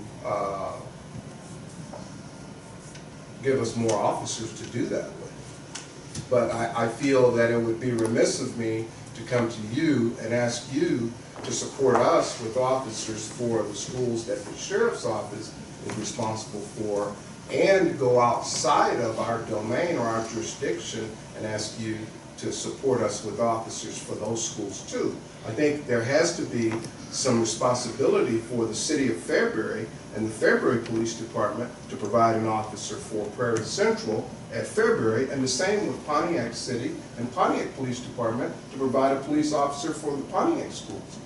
give us more officers to do that with. But I feel that it would be remiss of me to come to you and ask you to support us with officers for the schools that the sheriff's office is responsible for, and go outside of our domain or our jurisdiction and ask you to support us with officers for those schools too. I think there has to be some responsibility for the city of Fairbury and the Fairbury Police Department to provide an officer for Prairie Central at Fairbury, and the same with Pontiac City and Pontiac Police Department to provide a police officer for the Pontiac schools.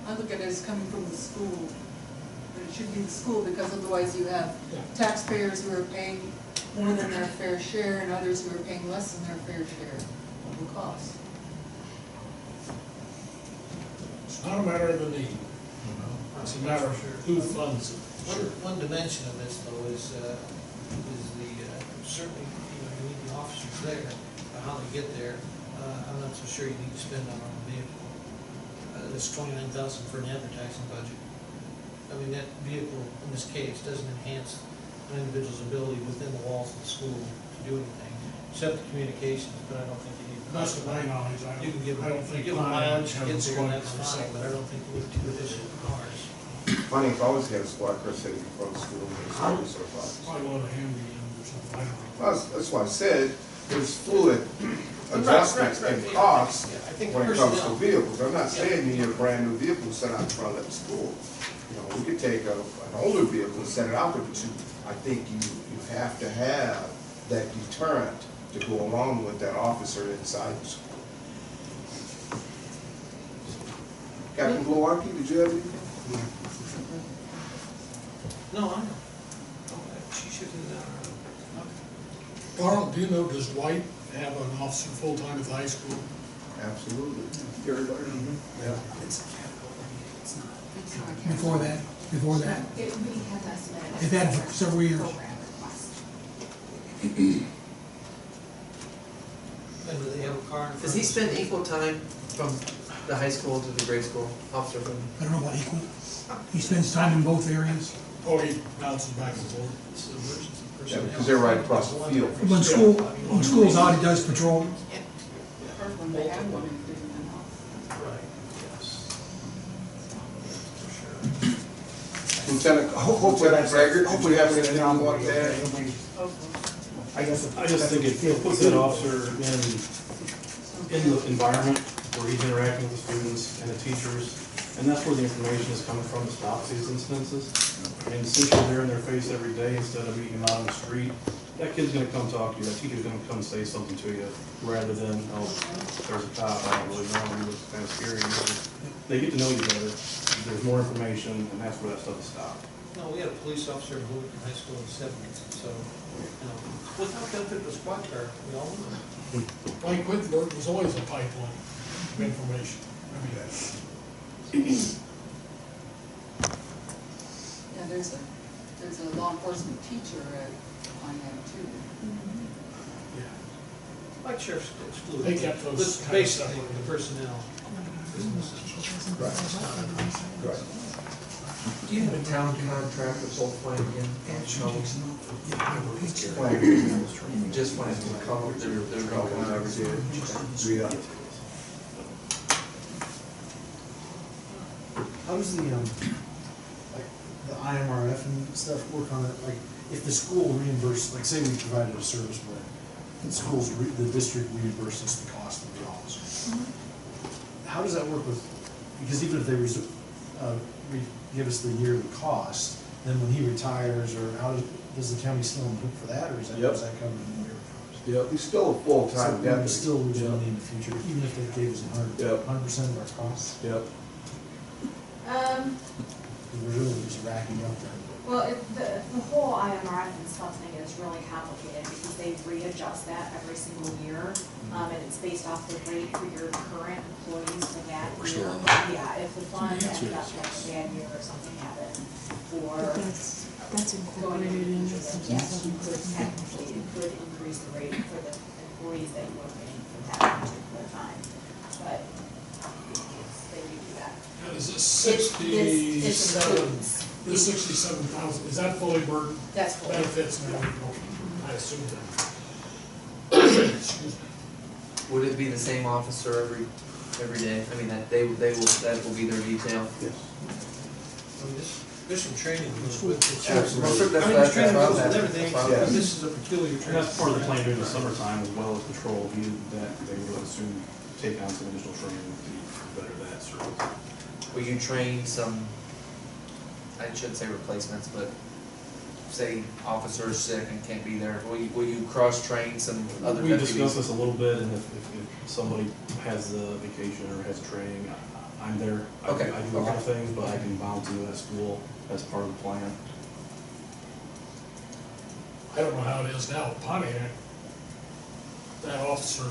I look at it as coming from the school. It should be the school, because otherwise you have taxpayers who are paying more than their fair share and others who are paying less than their fair share of the cost. It's not a matter of the need. It's a matter of who funds it. One dimension of this, though, is certainly, you know, you need the officers there, but how they get there, I'm not so sure you need to spend on a vehicle. This $29,000 for an advertising budget. I mean, that vehicle, in this case, doesn't enhance an individual's ability within the walls of the school to do anything, except the communications, but I don't think you need best of my knowledge, You can give, I don't think. give them Pontiac mileage to has get a there, squad that's car fine, but I don't think we have two additional cars. Pontiac always had a squad car sitting in front of the school, and service or fire. Probably one of the Hamby or something, I don't know. Well, that's why I said, there's fluid adjustments right, and yeah. costs Yeah, I think when it comes to personnel- vehicles. I'm not saying you need a brand new vehicle set out in front of the school. You know, we could take an older vehicle and set it out there, but I think you have to have that deterrent to go along with that officer inside the school. Captain Glowacki, did you have anything? No, I know. She should do that. Carl, do you know, does White have an officer full-time at the high school? Absolutely. Yeah. Before that, We have estimated. they've had it for several years. Program request. And do they have a car in front? Does he spend equal time from the high school to the grade school, officer from? I don't know about equal. He spends time in both areas. Oh, he bounces back and forth. This is emergency Yeah, personnel. because they're right across the field. When school's out, he does patrol. When they have one, it's different than ours. Right, yes. For sure. Lieutenant, Lieutenant Gregor, did you have anything you want to add? I just think it puts that officer in the environment where he's interacting with the students and the teachers, and that's where the information is coming from to stop these incidences. And since you're there in their face every day instead of meeting them out on the street, that kid's gonna come talk to you, that teacher's gonna come say something to you, rather than, oh, there's a cop, I don't really know him, he looks kind of scary. They get to know you better, there's more information, and that's where that stuff is stopped. No, we had a police officer in Hooligan High School in the seventies, so, you know, without benefit of a squad car, we all know. Mike Whittenburg was always a pipeline of information. I mean, Yeah, there's a law enforcement teacher at Pontiac too. Like sheriff's, it's fluid. They kept those But kind of basically, separate. the personnel. Right. Do you have a town contract with Old Flanagan? Just when it's covered, they're going over to. How does the, like, the IMRF and stuff work on it? Like, if the school reimburses, like, say we provided a service where the district reimburses the cost of the officer. How does that work with, because even if they give us the yearly cost, then when he retires, or does the county still on the hook for that, or is that covered in the year cost? Yep, he's still a full-time So we would deputy. still lose money in the future, even if they gave us 100% of our costs? Yep. We're really just racking up there. Well, the whole IMRF and stuff thing is really complicated because they readjust that every single year. And it's based off the rate for your current employees for that year. Yeah, if the fund ends up like a bad year or something happened, or That's going into the future, then yes, you could technically, it could increase the rate for the employees that you are paying for that particular time. But they do that. Now, is this This $67,000, includes this $67,000, is that fully burdened? That's fully. Benefits and everything, I assume that. Excuse me. Would it be the same officer every day? I mean, that that will be their detail? Yes. I mean, there's some training that goes with it. Absolutely. I mean, there's training that goes with That's everything, what I'm but this is a peculiar And training. that's part of the plan during the summertime, as well as patrol, view that they would soon take on some additional training to better that service. Will you train some, I shouldn't say replacements, but say officers sick and can't be there, will you cross-train some other We deputies? discussed this a little bit, and if somebody has a vacation or has training, I'm there. Okay, I do a lot of things, but I can bounce into that school as part of the plan. I don't know how it is now at Pontiac. That officer,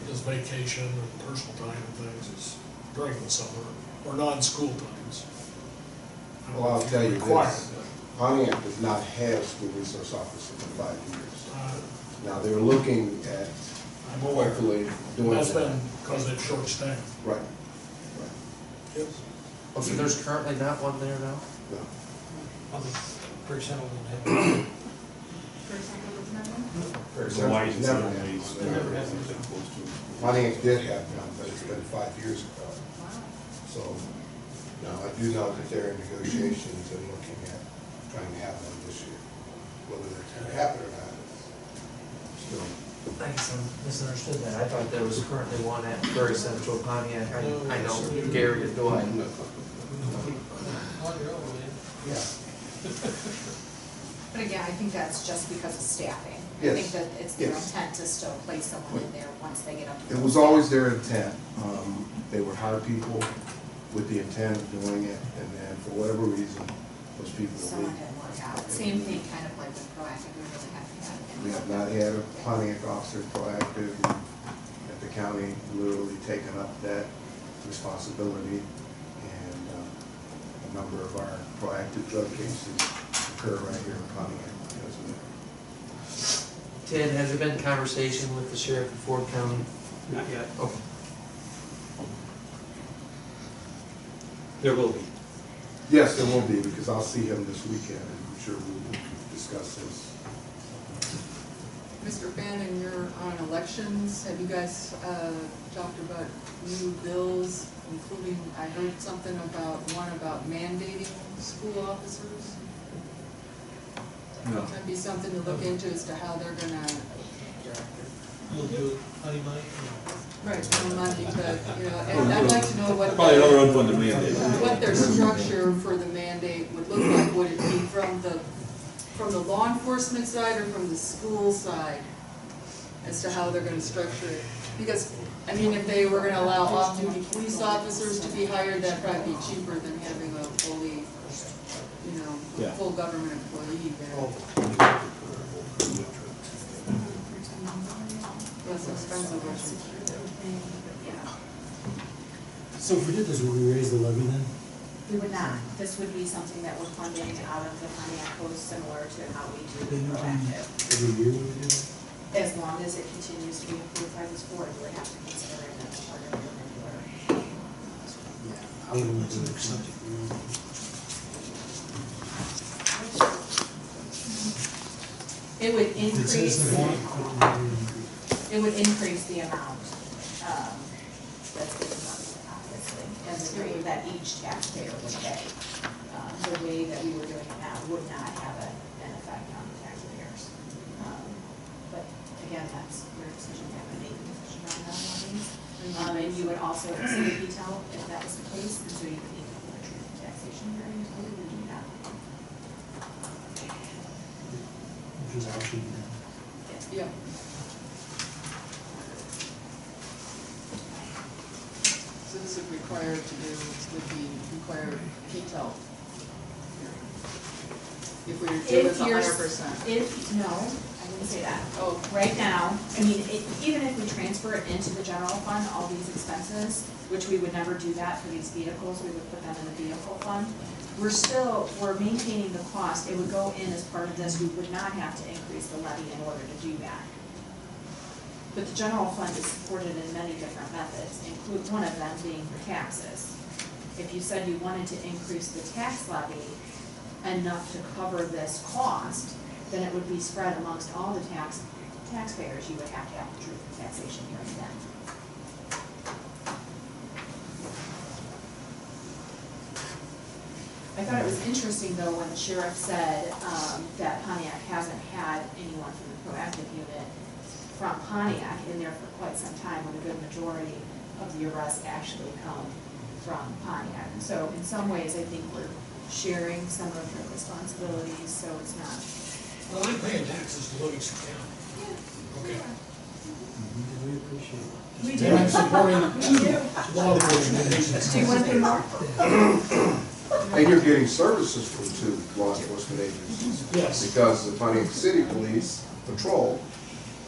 his vacation and personal time and things is during the summer or non-school times. I don't know Well, I'll if tell you require this, it. Pontiac does not have a school resource officer for 5 years. Now, they're looking at I'm aware. hopefully doing That's that. been because they've short staffed. Right, Yes. Oh, so there's currently not one there now? no. Other personnel don't have. Why is it Never so had late? one. Never has been close to. Pontiac did have one, but it's been 5 years ago. So, now I do know that they're in negotiations and looking at trying to have one this year. Whether that's gonna happen or not, still. I guess I misunderstood that. I thought there was currently one at Prairie Central Pontiac. I know Gary and Dwight. On your own, man. Yeah. But again, I think that's just because of staffing. I Yes. think that it's their Yes. intent to still place someone in there once they get up to. It was always their intent. They would hire people with the intent of doing it, and then for whatever reason, those people would Someone leave. didn't work out. Same thing kind of like with proactive, we really haven't had it. We have not had a Pontiac officer proactive, at the county literally taken up that responsibility, and a number of our proactive drug cases occur right here in Pontiac because of that. Ted, has there been conversation with the sheriff of Ford County? Not yet. Okay. There will be. Yes, there will be, because I'll see him this weekend, and I'm sure we will discuss this. Mr. Bannon, you're on elections. Have you guys talked about new bills, including, I heard something about, one about mandating school officers? No. That'd be something to look into as to how they're gonna, You'll do it, honey, Mike? right, no money, but, you know, and I'd like to know what Probably another their, unfunded mandate. what their structure for the mandate would look like. Would it be from the law enforcement side or from the school side? As to how they're gonna structure it? Because, I mean, if they were gonna allow off-duty police officers to be hired, that'd probably be cheaper than having a fully, you know, Yeah. full government employee there. Less expensive, Yeah. So if we did this, would we raise the levy then? We would not. This would be something that we're funding out of the Pontiac Coast, similar to how we do proactive. Every year we would do that? As long as it continues to be approved by this board, you would have to consider it as part of your regular. Yeah, I would want to accept it. It would If it says increase, they want it, it would increase the amount, that's given us, obviously, and the rate that each taxpayer would pay. The way that we were doing it now would not have an effect on the taxpayers. But again, that's your decision, you have to make a decision on that one of these. And you would also exceed the detail if that was the case, and so you would need to hold a true taxation hearing to do that. which is option then. Yeah. So this would require would be required PTEL. If we were to do it If you're, 100%. no, I didn't say that. Oh, Right now, I mean, even if we transfer it into the general fund, all these expenses, which we would never do that for these vehicles, we would put them in the vehicle fund. We're maintaining the cost, it would go in as part of this, we would not have to increase the levy in order to do that. But the general fund is supported in many different methods, include one of them being for taxes. If you said you wanted to increase the tax levy enough to cover this cost, then it would be spread amongst all the taxpayers, you would have to have the true taxation hearing then. I thought it was interesting though when the sheriff said that Pontiac hasn't had anyone from the proactive unit from Pontiac in there for quite some time, when a good majority of the arrests actually come from Pontiac. And so in some ways, I think we're sharing some of the responsibilities, so it's not. Well, I'm paying taxes to Livingston County. Okay. We appreciate it. We And I'm supporting law enforcement agencies. Do you want to pay more? And you're getting services from two law enforcement agencies. Yes. Because the Pontiac City Police Patrol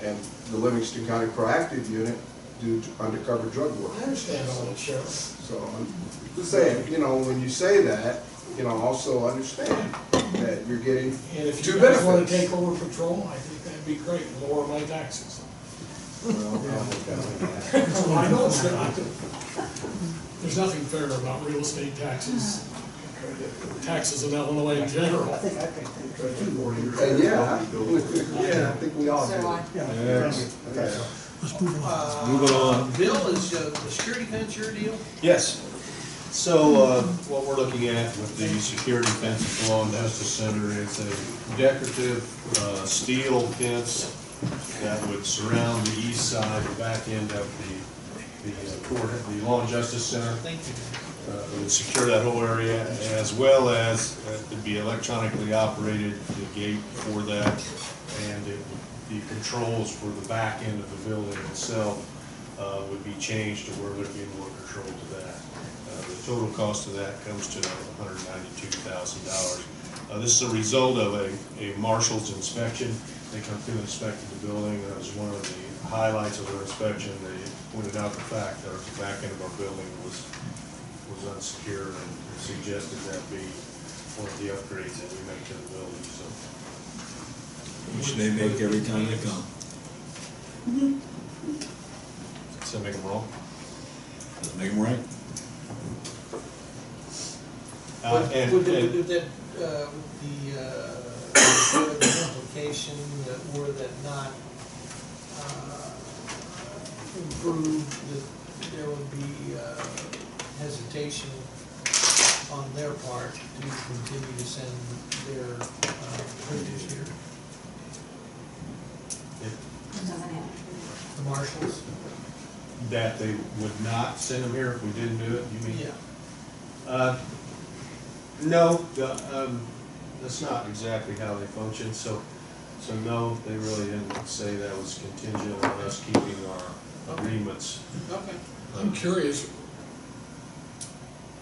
and the Livingston County Proactive Unit do undercover drug work. I understand all that, Sheriff. So I'm just saying, when you say that, also understand that you're getting And if two you guys want to benefits. take over patrol, I think that'd be great, lower my taxes. Well, I'll look at that. So I know it's not, there's nothing fair about real estate taxes taxes in Illinois in general. Yeah. Yeah, I think we all do. Let's move on. Moving on. Bill, is the security fence your deal? Yes. So, what we're looking at with the security fence at the Law and Justice Center is a decorative, steel fence that would surround the east side, the back end of the Law and Justice Center. Thank you. It would secure that whole area, as well as it'd be electronically operated, the gate for that, and the controls for the back end of the building itself would be changed to where there'd be more control to that. The total cost of that comes to $192,000. This is a result of a marshal's inspection. They come through and inspected the building. That was one of the highlights of their inspection. They pointed out the fact that the back end of our building was unsecured and suggested that be one of the upgrades that we make to the building, so. Which they make every time they come. Does that make them wrong? Does it make them right? Would that, with the implication that were that not improved, that there would be hesitation on their part to continue to send their produce here? The marshals? That they would not send them here if we didn't do it, you mean? Yeah. No, that's not exactly how they function, so no, they really didn't say that was contingent on us keeping our agreements. Okay. I'm curious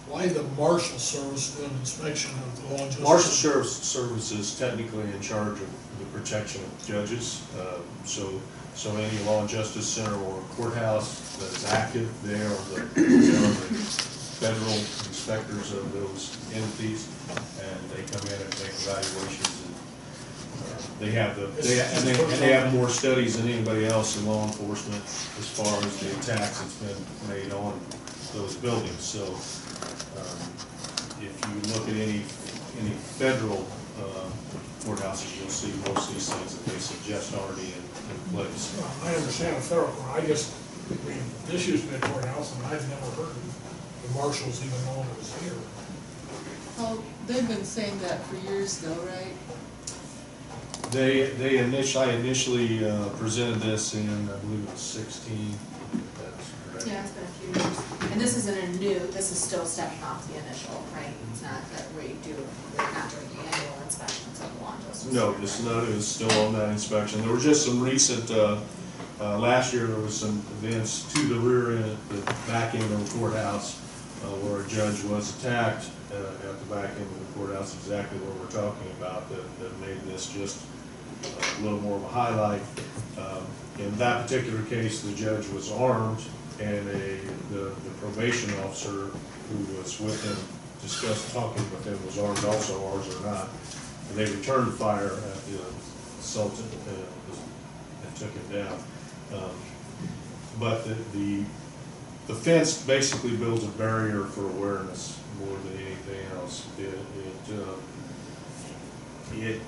why the marshal service did an inspection of the law and justice. Marshal Sheriff's Service is technically in charge of the protection of judges, so any law and justice center or courthouse that is active, they are the federal inspectors of those entities, and they come in and make evaluations. And they have more studies than anybody else in law enforcement as far as the attacks that's been made on those buildings. So if you look at any federal courthouses, you'll see most of these things that they suggest already in place. Well, I understand the federal court, this used to be a courthouse, and I've never heard the marshals even know it was here. Well, they've been saying that for years though, right? I initially presented this in, I believe it was 16. That's correct. Yeah, it's been a few years. And this isn't this is still stepping off the initial, right? It's not that we're not doing the annual inspections of the law and justice. No, it was still on that inspection. There were just some recent, last year there was some events to the rear end, the back end of the courthouse, where a judge was attacked at the back end of the courthouse, exactly what we're talking about, that made this just a little more of a highlight. In that particular case, the judge was armed, and the probation officer who was with him, talking with him, was armed also, ours or not. And they returned fire at the assaultant and took him down. But the fence basically builds a barrier for awareness more than anything else. It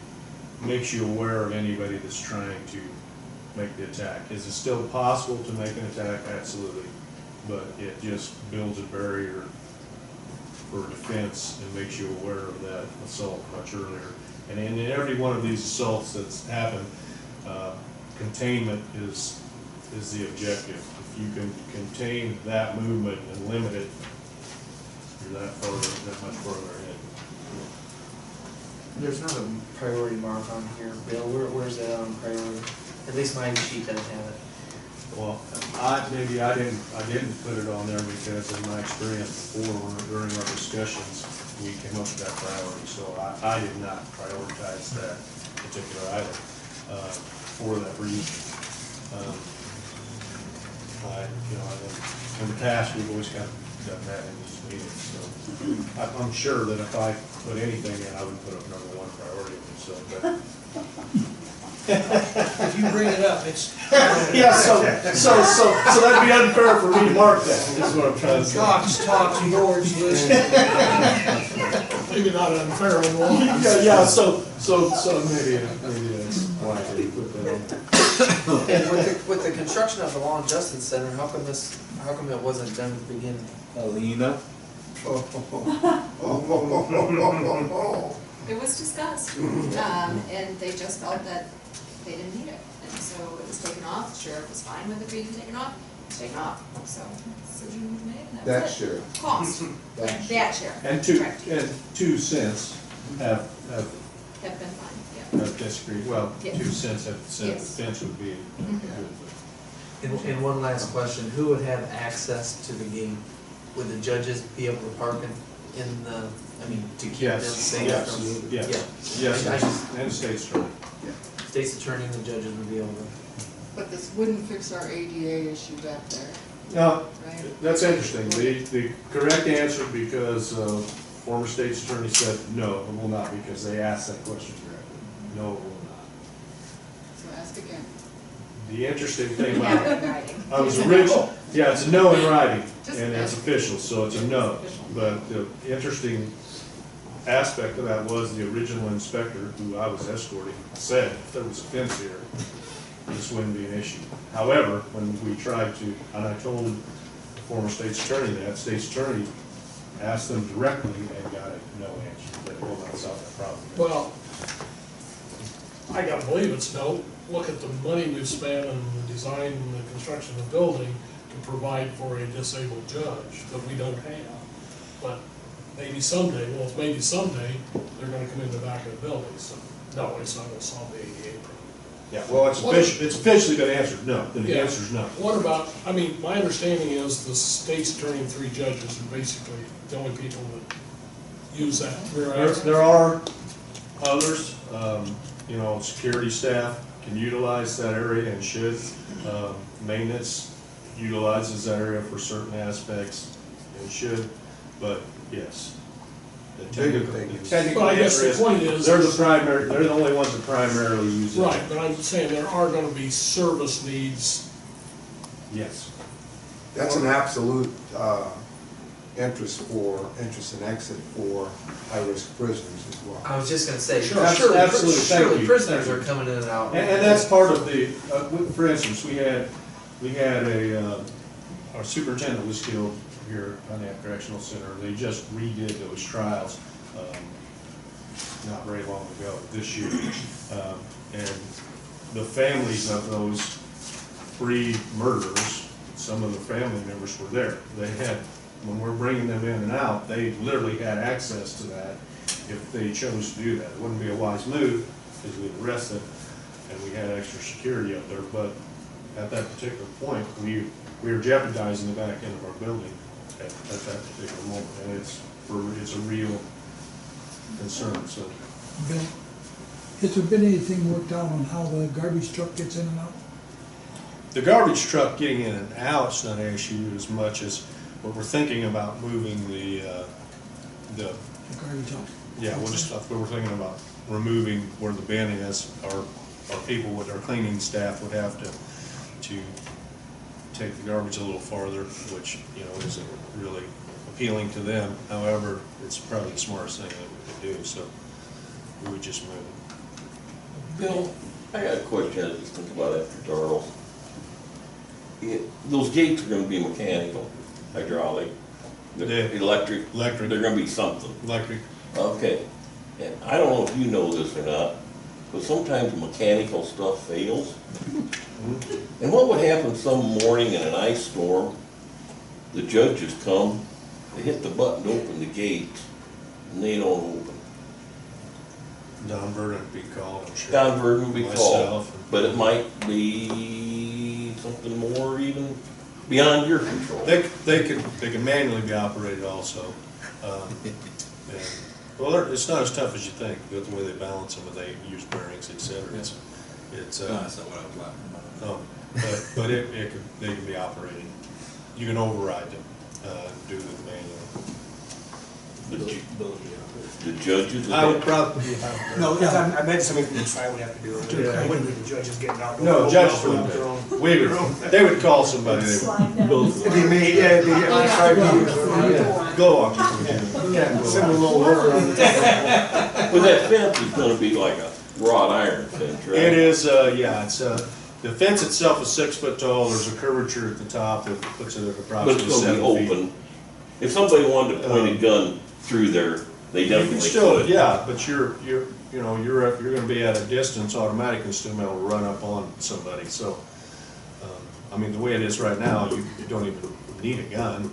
makes you aware of anybody that's trying to make the attack. Is it still possible to make an attack? Absolutely. But it just builds a barrier for defense and makes you aware of that assault much earlier. And in every one of these assaults that's happened, containment is the objective. If you can contain that movement and limit it, you're that much further ahead. There's not a priority mark on here, Bill. Where's that on priority? At least my sheet doesn't have it. Well, I didn't put it on there because in my experience before, during our discussions, we came up with that priority. So I did not prioritize that particular item for that reason. In the past, we've always kind of done that in these meetings. So I'm sure that if I put anything in, I would put up number one priority. So, If you bring it up, it's. yeah, so that'd be unfair for me to mark that, is what I'm trying to say. Talks, yours, listen. maybe not unfair on the line. Yeah, so maybe it's why they put that on. And with the construction of the Lawn Justice Center, how come it wasn't done at the beginning? Alina? It was discussed, and they just felt that they didn't need it. And so it was taken off, the sheriff was fine with it being taken off, it was taken off, so decision was made, and that was it. sheriff. Cost, that sheriff. And 2 cents have Have been fine, yeah. disagreed, well, Yes. 2 cents have said the Yes. fence would be Mhm. good. And one last question, who would have access to the gate? Would the judges be able to park in the, to keep them Yes, safe? yes, from- yes, Yeah. yes, I just, and state's attorney. state's attorney and the judges would be able to. But this wouldn't fix our ADA issue back there, Now, right? that's interesting. The correct answer, because former state's attorney said, no, it will not, because they asked that question directly. No, it will not. So ask again. The interesting thing We have about, it in writing. I was original, yeah, it's a no in writing, Just and it's ask. official, so it's a no. Official. But the interesting aspect of that was the original inspector, who I was escorting, said if there was a fence here, this wouldn't be an issue. However, when we tried to, and I told the former state's attorney that, state's attorney asked them directly and got a no answer, that it will not solve that problem. Well, I gotta believe it's no. Look at the money we've spent on the design and the construction of the building to provide for a disabled judge that we don't have. But maybe someday, they're gonna come in the back of the building, so no, it's not gonna solve the ADA problem. Yeah, well, it's officially been answered, no, then the Yeah. answer's no. What about, my understanding is the state's attorney and 3 judges are basically the only people that use that rear access. There are others, security staff can utilize that area and should. Maintenance utilizes that area for certain aspects and should, but yes. The Bigger technical- thing the is- technical Well, I guess the answer point is- they're the only ones that primarily use it. Right, but I'm saying there are gonna be service needs. Yes. That's an absolute interest and exit for high-risk prisoners as well. I was just gonna say, Sure, absolutely, thank surely you. prisoners are coming in and out. And that's part of the, for instance, we had our superintendent was killed here at Pontiac Correctional Center. They just redid those trials, not very long ago, this year. And the families of those 3 murderers, some of the family members were there. They had, when we're bringing them in and out, they literally had access to that if they chose to do that. It wouldn't be a wise move, because we'd arrest them, and we had extra security up there, but at that particular point, we were jeopardizing the back end of our building at that particular moment, and it's a real concern, so. Bill, has there been anything worked out on how the garbage truck gets in and out? The garbage truck getting in and out is not an issue as much as what we're thinking about moving the The garbage out? yeah, we're thinking about removing where the bin is. Our people with our cleaning staff would have to take the garbage a little farther, which, isn't really appealing to them. However, it's probably the smartest thing that we could do, so we would just move it. Bill, I got a question I just think about after Darrell. Those gates are gonna be mechanical, hydraulic, electric, they're gonna be something. Electric. Okay, and I don't know if you know this or not, but sometimes mechanical stuff fails. And what would happen some morning in an ice storm? The judges come, they hit the button to open the gate, and they don't open. Don Vernon would be called, I'm sure. Don Vernon would be called, Myself. but it might be something more even beyond your control. They can manually be operated also. Well, it's not as tough as you think, with the way they balance them, and they use bearings, et cetera. It's No, that's not what I was laughing about. no, but they can be operated. You can override them, do the manual. The judges? I would probably. No, I meant something I would have to do it. Yeah. I wouldn't be the judges getting out. No, judges wouldn't. They would call somebody. It'd be me, yeah, it'd be, Go on. Send a little over on the top. But that fence is gonna be like a wrought iron fence, right? It is, yeah, it's, the fence itself is 6 foot tall, there's a curvature at the top that puts it at But approximately it's gonna 7 be feet. open. If somebody wanted to point a gun through there, they You can definitely still, could. yeah, but you're gonna be at a distance automatically, still be able to run up on somebody, so. I mean, the way it is right now, you don't even need a gun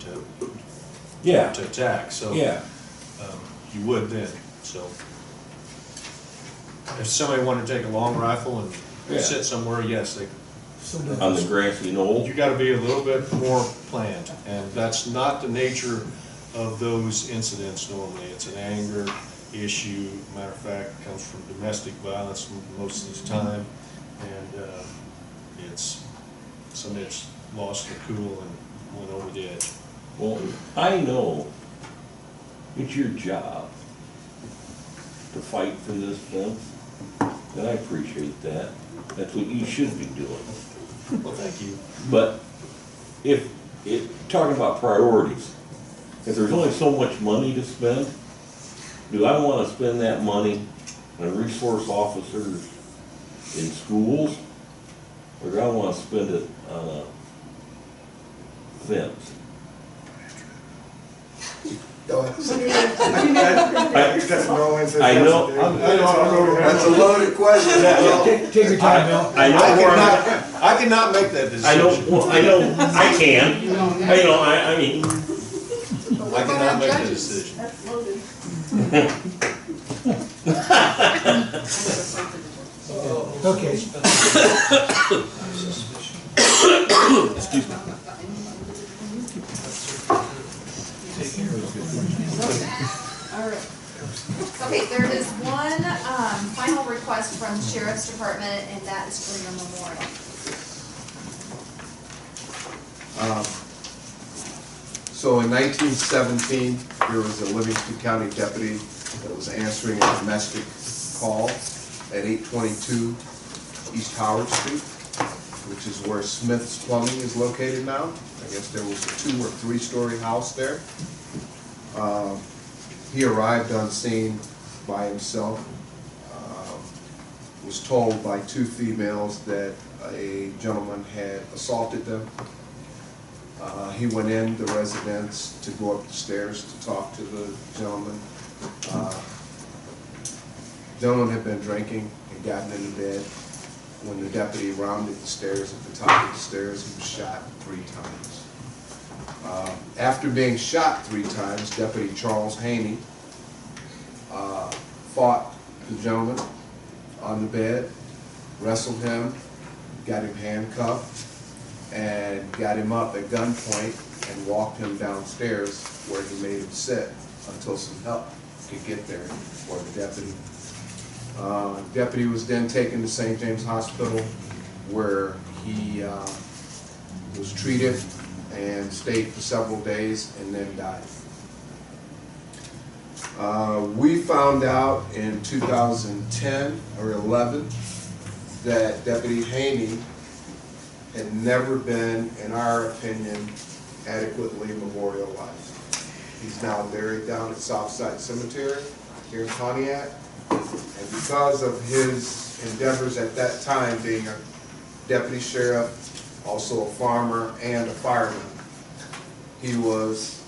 Yeah, to attack, so. yeah. You would then, so. If somebody wanted to take a long rifle and Yeah. sit somewhere, yes, they, On the grassy knoll. you gotta be a little bit more planned, and that's not the nature of those incidents normally. It's an anger issue, matter of fact, it comes from domestic violence most of the time, and, it's, somebody's lost their cool and went over the edge. Well, I know it's your job to fight for this fence, and I appreciate that. That's what you should be doing. Well, thank you. But talking about priorities, if there's only so much money to spend, do I wanna spend that money on resource officers in schools? Or do I wanna spend it on a fence? Go ahead. I know. That's a loaded question. Take your time, Bill. I know where I'm. I cannot make that decision. I know, well, I know, I can. I mean, I cannot make that decision. That's loaded. Okay. excuse me. All right. Okay, there is one, final request from the Sheriff's Department, and that is for your memorial. So in 1917, there was a Livingston County deputy that was answering a domestic call at 822 East Howard Street, which is where Smith's Plumbing is located now. I guess there was a 2 or 3 story house there. He arrived on scene by himself, was told by 2 females that a gentleman had assaulted them. He went in the residence to go up the stairs to talk to the gentleman. Gentleman had been drinking and gotten into bed. When the deputy rounded the stairs, at the top of the stairs, he was shot 3 times. After being shot 3 times, Deputy Charles Haney fought the gentleman on the bed, wrestled him, got him handcuffed, and got him up at gunpoint and walked him downstairs where he made him sit until some help could get there for the deputy. Deputy was then taken to St. James Hospital where he was treated and stayed for several days and then died. We found out in 2010 or 11 that Deputy Haney had never been, in our opinion, adequately memorialized. He's now buried down at Southside Cemetery here in Pontiac. And because of his endeavors at that time, being a deputy sheriff, also a farmer and a fireman, he was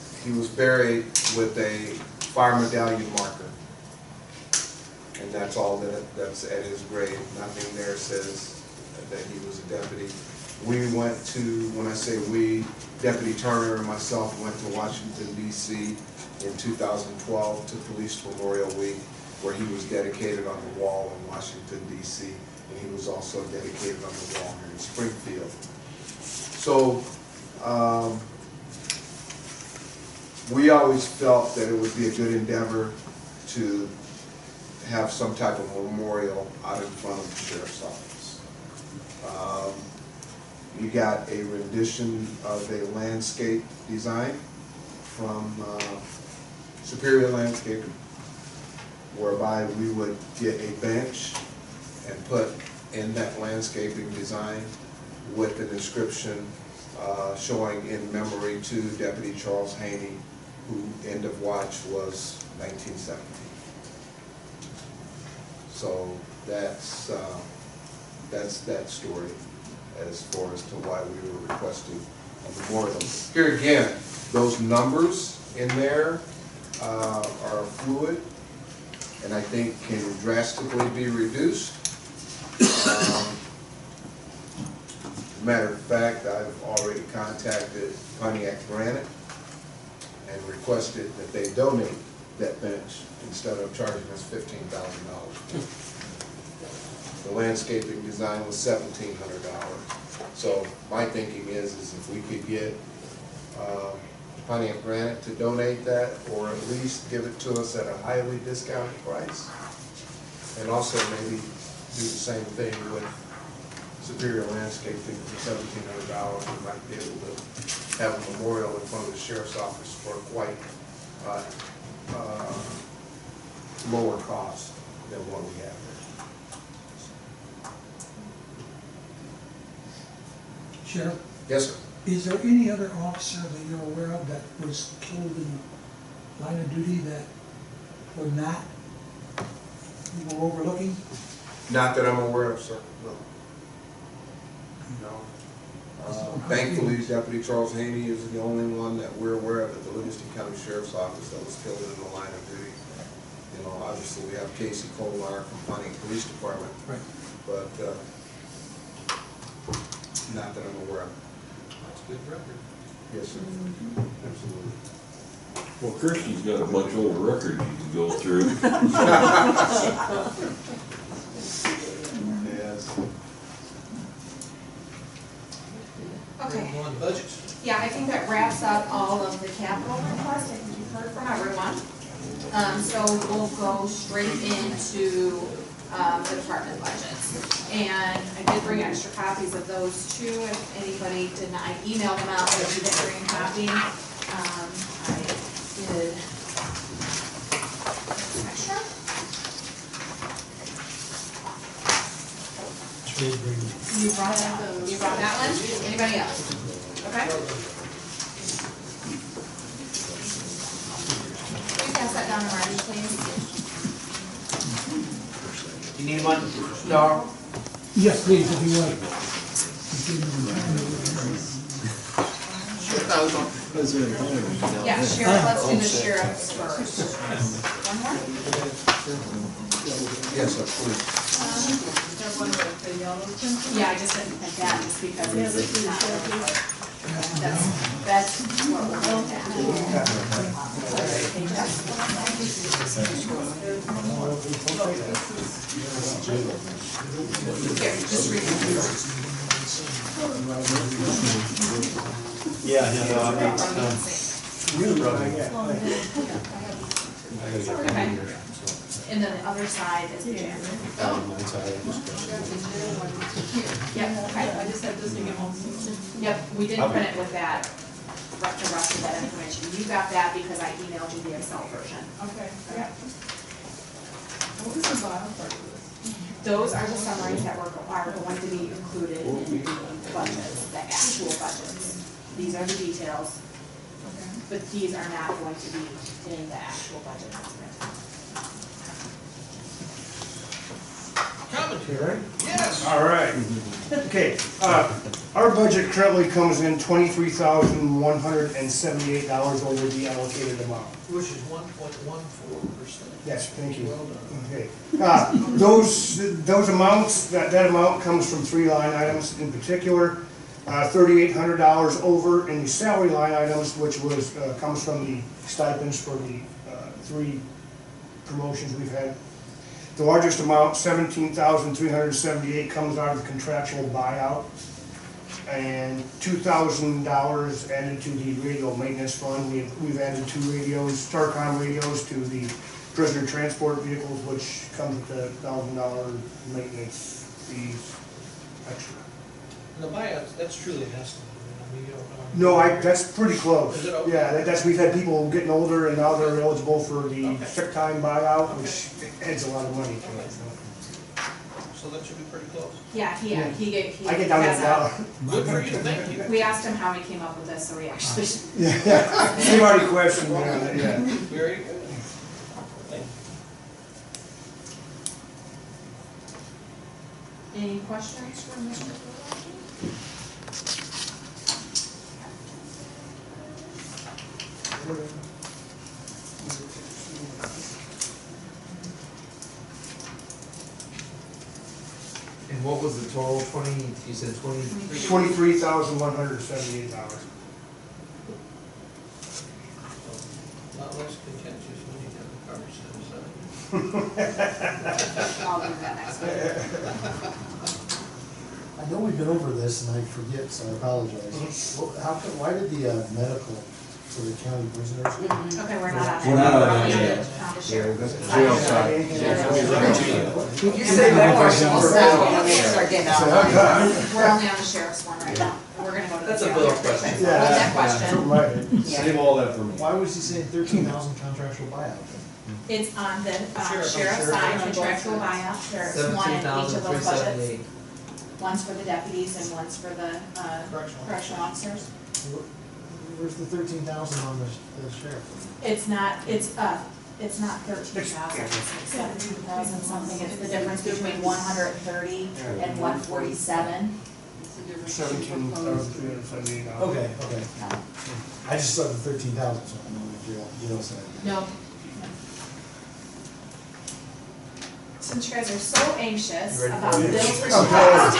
buried with a fire medallion marker. And that's all that's at his grave. Nothing there says that he was a deputy. We went to, when I say we, Deputy Turner and myself went to Washington, D.C. in 2012 to Police Memorial Week, where he was dedicated on the wall in Washington, D.C., and he was also dedicated on the wall here in Springfield. So, we always felt that it would be a good endeavor to have some type of memorial out in front of the sheriff's office. You got a rendition of a landscape design from Superior Landscaping, whereby we would get a bench and put in that landscaping design with an inscription showing in memory to Deputy Charles Haney who end of watch was 1970. So that's that story as far as to why we were requesting a memorial. Here again, those numbers in there are fluid and I think can drastically be reduced. Matter of fact, I've already contacted Pontiac Granite and requested that they donate that bench instead of charging us $15,000. The landscaping design was $1,700. So my thinking is if we could get Pontiac Granite to donate that, or at least give it to us at a highly discounted price, and also maybe do the same thing with Superior Landscaping for $1,700. We might be able to have a memorial in front of the sheriff's office for quite lower cost than what we have there. Sheriff? Yes, sir. Is there any other officer that you're aware of that was killed in the line of duty that were not, you were overlooking? Not that I'm aware of, sir, no. No. Thankfully, Deputy Charles Haney is the only one that we're aware of at the Livingston County Sheriff's Office that was killed in the line of duty. You know, obviously we have Casey Colmar from Pontiac Police Department. Right. But not that I'm aware of. That's a good record. Yes, sir. Absolutely. Well, Kirsty's got a much older record you can go through. Yes. Okay. On the budgets. Yeah, I think that wraps up all of the capital requests. I think you've heard from everyone. So we'll go straight into the department budgets. And I did bring extra copies of those too. If anybody did not, I emailed them out, but if you didn't bring a copy, I did extra. You brought that one? Anybody else? Okay. Please pass that down to Marty, please. You need one? No. Yes, please, if you would. Yeah, sheriff, let's do the sheriff's first. One more? Yes, sir, please. Yeah, I just didn't print that just because it's not. That's what we're looking at. Here, just read it. Okay. And then the other side is here. Yep, okay. I just have this to get home. Yep, we did print it with that, the rest of that information. You got that because I emailed you the Excel version. Okay, yeah. What was the bottom part of this? Those are the summaries that are going to be included in the budgets, the actual budgets. These are the details, but these are not going to be in the actual budget estimate. Commentary? Yes. All right. Okay, our budget currently comes in $23,178 over the allocated amount. Which is 1.14%. Yes, thank you. Well done. Okay. Those amounts, that amount comes from three line items in particular. $3,800 over in the salary line items, which was, comes from the stipends for the three promotions we've had. The largest amount, $17,378, comes out of the contractual buyout, and $2,000 added to the radio maintenance fund. We've added 2 radios, Starcom radios, to the prisoner transport vehicles, which comes with the $1,000 maintenance fees extra. And the buyout, that's truly an estimate. I mean, you don't know. No, that's pretty close. Is it okay? Yeah, we've had people getting older and now they're eligible for the sick time buyout, which adds a lot of money to it. so that should be pretty close. Yeah, he gave, he I get down has to dollar. Good for you, thank you. We asked him how he came up with this, so we actually. Yeah, he already questioned me on it, yeah. Very good. Thank you. Any questions for Mr. Gulati? And what was the total, you said 20? $23,178. Not less contentious when you have the conversation. I'll do that next week. I know we've been over this and I forget, so I apologize. Well, why did the medical for the county prisoners? Okay, we're not on that. We're not on that We're yet. on the sheriff. Jail side. You say that question for that one, when we start getting out. We're only on the sheriff's one right now. We're gonna go to the. That's a jail Bill here. question. Hold that question. Save all that for me. Why was he saying 13,000 contractual buyout? It's on the Sheriff, sheriff's sheriff. side, contractual buyout. There's one in each of those budgets. 17,378. One's for the deputies and one's for the correctional officers. Where's the 13,000 on the sheriff? It's not 13,000, it's like 17,000 something. It's the difference between 130 and 147. It's the difference. 17,378. Okay. I just saw the 13,000, so I know the jail side. No. Since you guys are so anxious You ready about for it? bills Okay. request.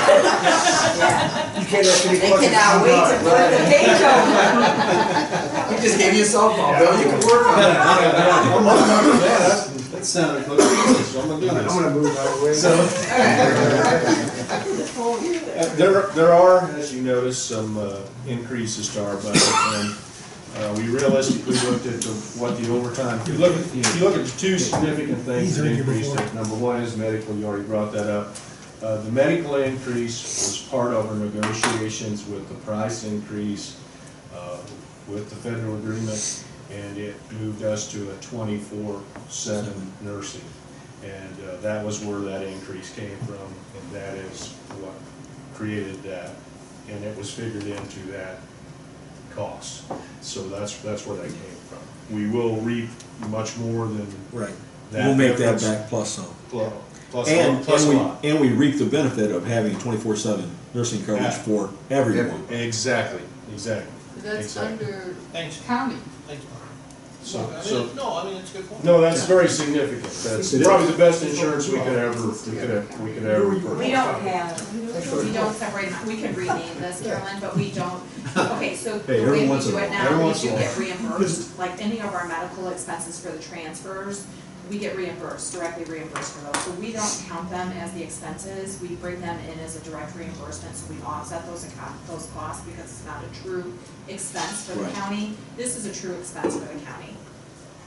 You can't ask any They questions. cannot wait to put the page over. We just gave you a softball, Bill, you can work on it. That sounded close to this, so I'm gonna do I'm this. gonna move out of the way. There are, as you notice, some increases to our budget, and we realistically looked at what the overtime, if you look at the two significant things that increased it. Number one is medical, you already brought that up. The medical increase was part of our negotiations with the price increase with the federal agreement, and it moved us to a 24/7 nursing. And that was where that increase came from, and that is what created that, and it was figured into that cost. So that's where that came from. We will reap much more than Right. that. We'll make that difference. back plus some. Plus And a lot. we reap the benefit of having 24/7 nursing coverage Yeah. for everyone. Exactly. That's Exactly. under Thanks. county. Thanks, Mark. So, I so, mean, no, I mean, it's a good point. no, that's very significant. That's It is. probably the best insurance we could ever We purchase. don't have, we don't separate, we could rename this, Carolyn, but we don't, okay, so Hey, the every way we once in do a it while. now, Every we once do in a get while. reimbursed, like any of our medical expenses for the transfers, we get reimbursed, directly reimbursed for those. So we don't count them as the expenses, we bring them in as a direct reimbursement, so we offset those costs because it's not a true expense for the Right. county. This is a true expense for the county,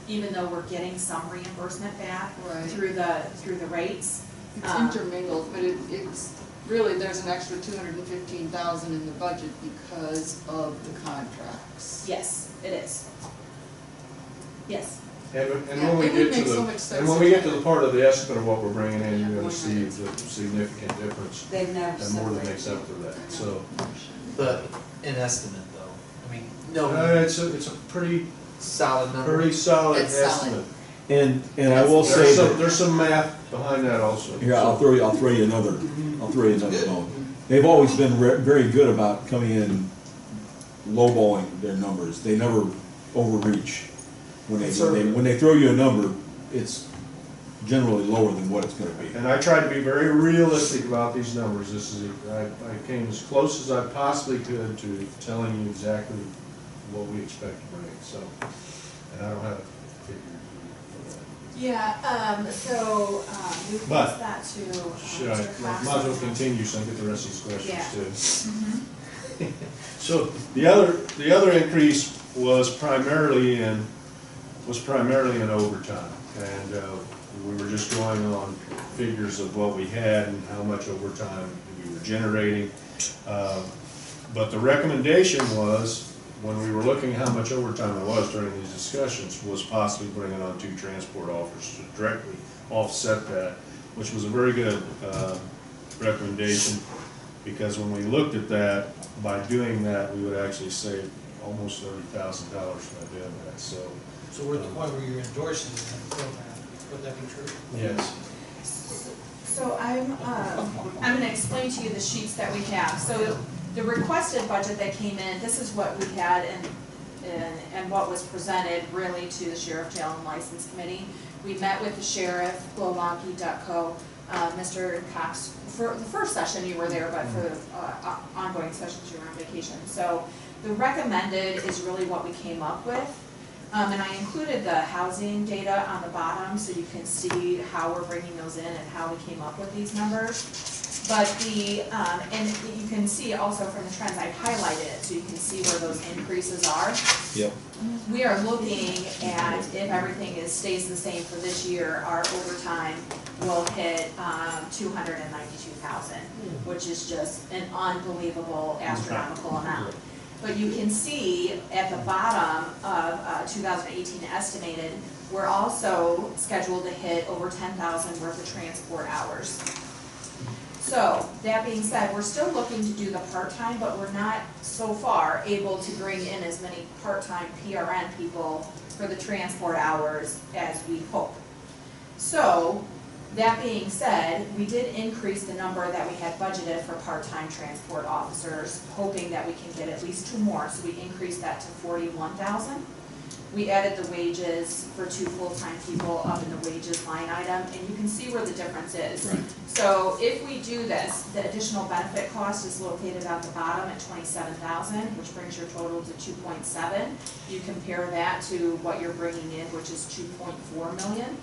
even though we're getting some reimbursement back Right. through the rates. It's intermingled, but it's, really, there's an extra 215,000 in the budget because of the contracts. Yes, it is. Yes. And Yeah, when we it would get to make so the, much sense and when we to get to the part of the estimate of what we're bringing in, Yeah, you're gonna one see hundred. the significant difference. They've never And more than separated. makes up for that, so. But an estimate though, I mean, no It's a pretty solid number. solid It's solid. estimate. And I will say There's that, some math behind that also. here, I'll throw you another bone. They've always been very good about coming in lowballing their numbers. They never overreach. When they throw you a number, it's generally lower than what it's gonna be. And I tried to be very realistic about these numbers. I came as close as I possibly could to telling you exactly what we expect to bring, so. And I don't have a figure for that. Yeah, we But, post that to, Should I, Mr. Cox. might as well continue so I can get the rest of these questions Yeah. too. Mhm. So the other increase was primarily in overtime. And we were just going on figures of what we had and how much overtime we were generating. But the recommendation was, when we were looking at how much overtime it was during these discussions, was possibly bringing on 2 transport officers to directly offset that, which was a very good recommendation, because when we looked at that, by doing that, we would actually save almost $30,000 by doing that, so. So we're at the point where you're endorsing the program, would that be true? Yes. So I'm gonna explain to you the sheets that we have. So the requested budget that came in, this is what we had and what was presented really to the Sheriff Jail and License Committee. We met with the sheriff, Glowalkie, Ducko, Mr. Cox. For the first session you were there, but for the ongoing sessions you were on vacation. So the recommended is really what we came up with. And I included the housing data on the bottom so you can see how we're bringing those in and how we came up with these numbers. But and you can see also from the trends, I've highlighted it so you can see where those increases are. Yep. We are looking at, if everything stays the same for this year, our overtime will hit 292,000, which is just an unbelievable astronomical amount. But you can see at the bottom of 2018 estimated, we're also scheduled to hit over 10,000 worth of transport hours. So, that being said, we're still looking to do the part-time, but we're not so far able to bring in as many part-time PRN people for the transport hours as we hope. So, that being said, we did increase the number that we had budgeted for part-time transport officers, hoping that we can get at least 2 more, so we increased that to 41,000. We added the wages for 2 full-time people up in the wages line item, and you can see where the difference is. Right. So if we do this, the additional benefit cost is located at the bottom at 27,000, which brings your total to 2.7. You compare that to what you're bringing in, which is 2.4 million.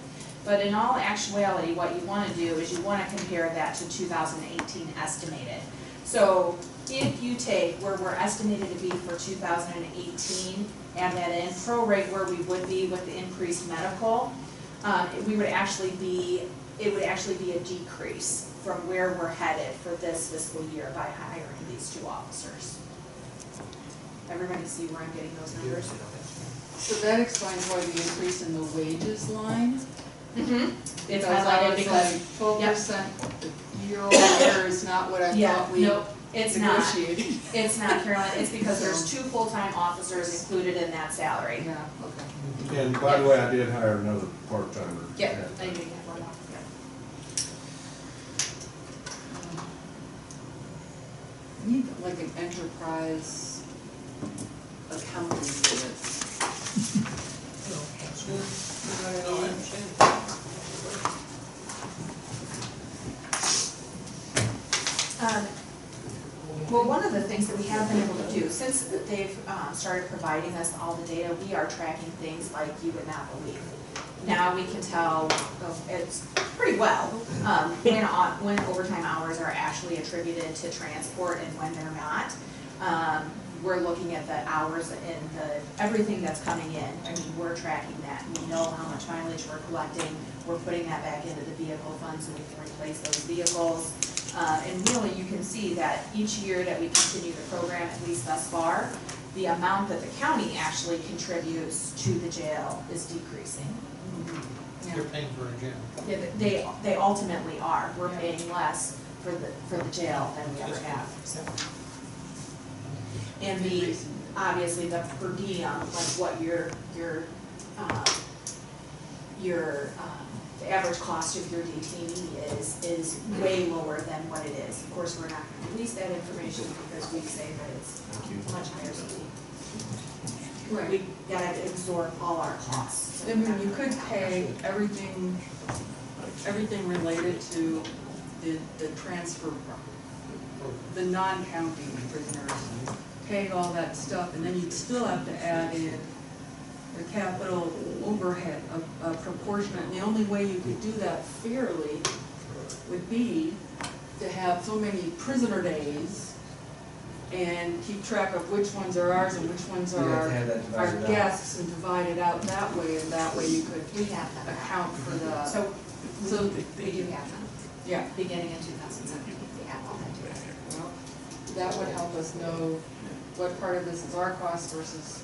But in all actuality, what you want to do is you want to compare that to 2018 estimated. So if you take where we're estimated to be for 2018, add that in, prorate where we would be with the increased medical, it would actually be a decrease from where we're headed for this fiscal year by hiring these 2 officers. Everybody see where I'm getting those numbers? So that explains why the increase in the wages line. Mm-hmm. It's Because I highlighted was because, like, yep. 12% year over year is not what I thought we Nope, it's not. negotiated. It's not, Carolyn, it's because there's 2 full-time officers included in that salary. Yeah, okay. And by the way, I did hire another part-timer. Yep, I do have one more, yep. We need like an enterprise accounting for this. Well, one of the things that we have been able to do, since they've started providing us all the data, we are tracking things like you would not believe. Now we can tell, it's pretty well, when overtime hours are actually attributed to transport and when they're not. We're looking at the hours and everything that's coming in. I mean, we're tracking that. We know how much mileage we're collecting. We're putting that back into the vehicle fund so we can replace those vehicles. And really, you can see that each year that we continue the program, at least thus far, the amount that the county actually contributes to the jail is decreasing. You're paying for a jail. Yeah, they ultimately are. We're paying less for the jail than we ever have, so. And obviously the per diem, like what the average cost of your detainee is way lower than what it is. Of course, we're not going to release that information because we say that it's much higher, so we gotta absorb all our costs. I mean, you could pay everything related to the transfer, the non-county prisoners, pay all that stuff, and then you'd still have to add in the capital overhead, a proportionate. And the only way you could do that fairly would be to have so many prisoner days and keep track of which ones are ours and which ones are our guests and divide it out that way, and that way you could account for the. So we do have them. Yeah. Beginning in 2017, we have all that data. Well, that would help us know what part of this is our cost versus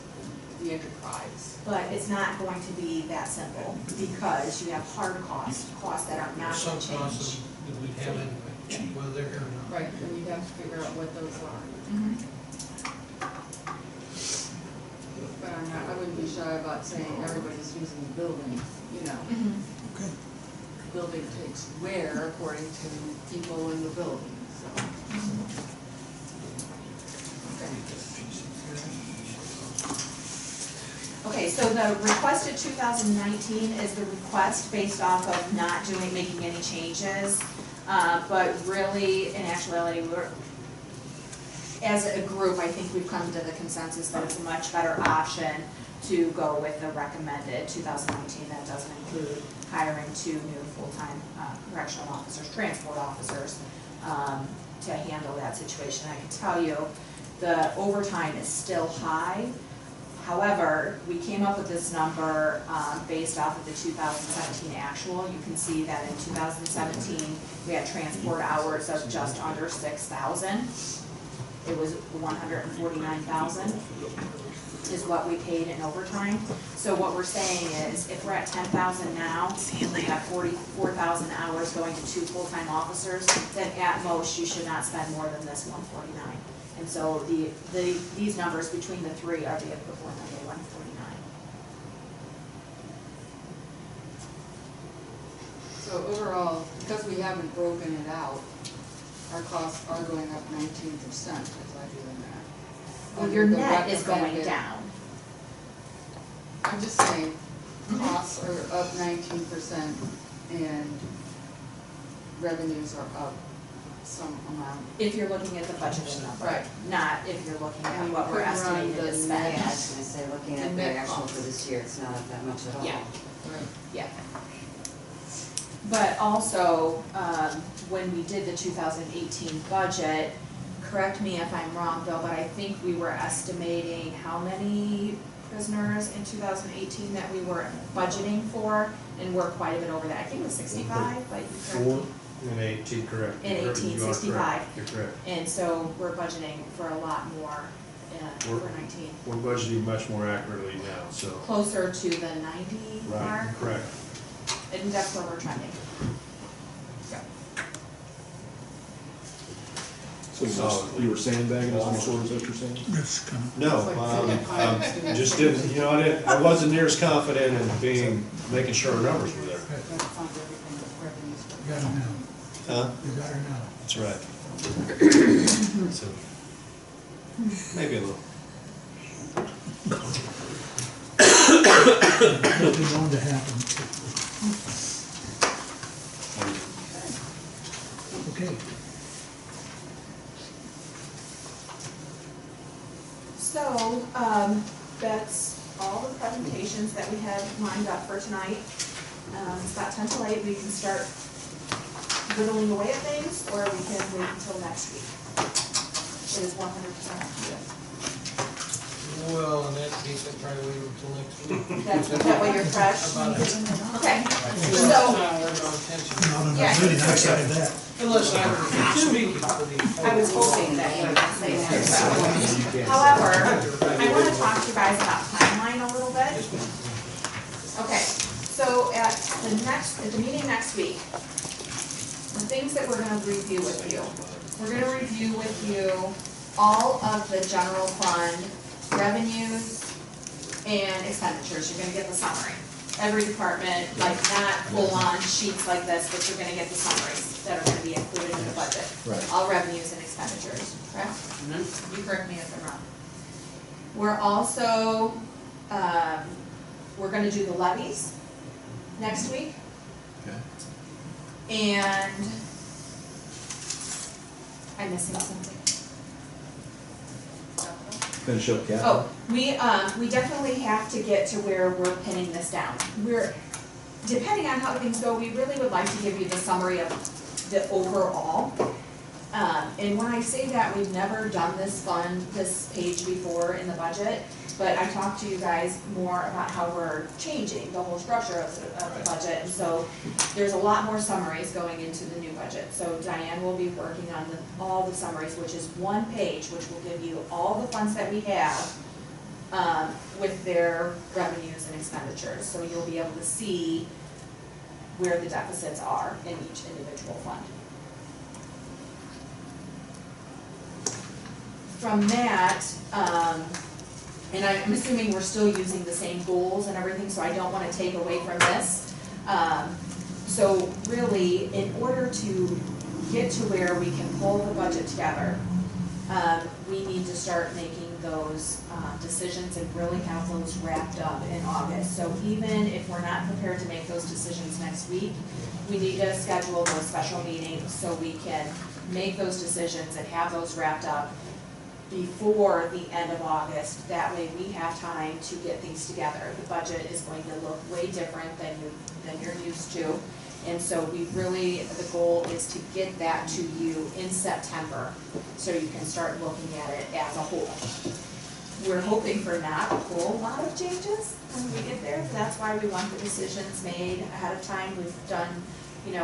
the enterprise. But it's not going to be that simple because you have hard costs that are not going to change. Some costs that we'd have anyway. whether they're here or not. Right, and you have to figure out what those are. But I wouldn't be shy about saying everybody's using the building, you know. Okay. Building takes where according to people in the building, so. Okay, so the requested 2019 is the request based off of not making any changes. But really, in actuality, as a group, I think we've come to the consensus that it's a much better option to go with the recommended 2019. That doesn't include hiring 2 new full-time correctional officers, transport officers, to handle that situation. I can tell you, the overtime is still high. However, we came up with this number based off of the 2017 actual. You can see that in 2017, we had transport hours of just under 6,000. It was 149,000 is what we paid in overtime. So what we're saying is, if we're at 10,000 now, we have 44,000 hours going to 2 full-time officers, then at most, you should not spend more than this 149. And so these numbers between the 3 are the equivalent of the 149. So overall, because we haven't broken it out, our costs are going up 19% as I do the math. Well, your The net is going recommended- down. I'm just saying, costs are up 19% and revenues are up some amount. If you're looking at the budgeted number. Right. Not if you're looking at what we're Put around estimating the to spend. net. I was gonna say, looking The at the net actual cost. for this year, it's not up that much at all. Yeah. Right. Yeah. But also, when we did the 2018 budget, correct me if I'm wrong, Bill, but I think we were estimating how many prisoners in 2018 that we were budgeting for, and we're quite a bit over that. I think it was 65, but you correct me. In 18, correct. In 18, 65. You're correct. And so we're budgeting for a lot more for 19. We're budgeting much more accurately now, so. Closer to the 90 mark. Right, correct. And that's where we're trending. So you were sandbagging us on sort of what you're saying? That's kind of. No, just didn't, you know, I wasn't near as confident in making sure our numbers were there. You got her now. Huh? You got her now. That's right. So, maybe a little. Nothing going to happen. Okay. So, that's all the presentations that we had lined up for tonight. It's about 10 to 8, we can start whittling away at things, or we can wait until next week. It is 100% up to you. Well, in that case, I'd probably wait until next week. That way you're fresh. About it. Okay, It's so, not our intention. No, Yeah. really not excited that. Unless I were speaking for the. I was hoping that you would say that. However, I want to talk to you guys about timeline a little bit. Okay, so at the meeting next week, the things that we're gonna review with you. We're gonna review with you all of the general fund revenues and expenditures. You're gonna get the summary. Every department, like not full-on sheets like this, but you're gonna get the summaries that are gonna be included in the budget. Right. All revenues and expenditures, correct? You correct me if I'm wrong. We're also, we're gonna do the levies next week. Okay. And I'm missing something. Finish up capital. Oh, we definitely have to get to where we're pinning this down. Depending on how things go, we really would like to give you the summary of the overall. And when I say that, we've never done this page before in the budget, but I talked to you guys more about how we're changing the whole structure of the budget. And so there's a lot more summaries going into the new budget. So Diane will be working on all the summaries, which is one page, which will give you all the funds that we have with their revenues and expenditures. So you'll be able to see where the deficits are in each individual fund. from that, and I'm assuming we're still using the same goals and everything, so I don't wanna take away from this. So really, in order to get to where we can pull the budget together, we need to start making those decisions and really have those wrapped up in August. So even if we're not prepared to make those decisions next week, we need to schedule those special meetings so we can make those decisions and have those wrapped up before the end of August. That way we have time to get things together. The budget is going to look way different than you're used to. And so we really, the goal is to get that to you in September, so you can start looking at it as a whole. We're hoping for not a whole lot of changes when we get there. That's why we want the decisions made ahead of time. We've done,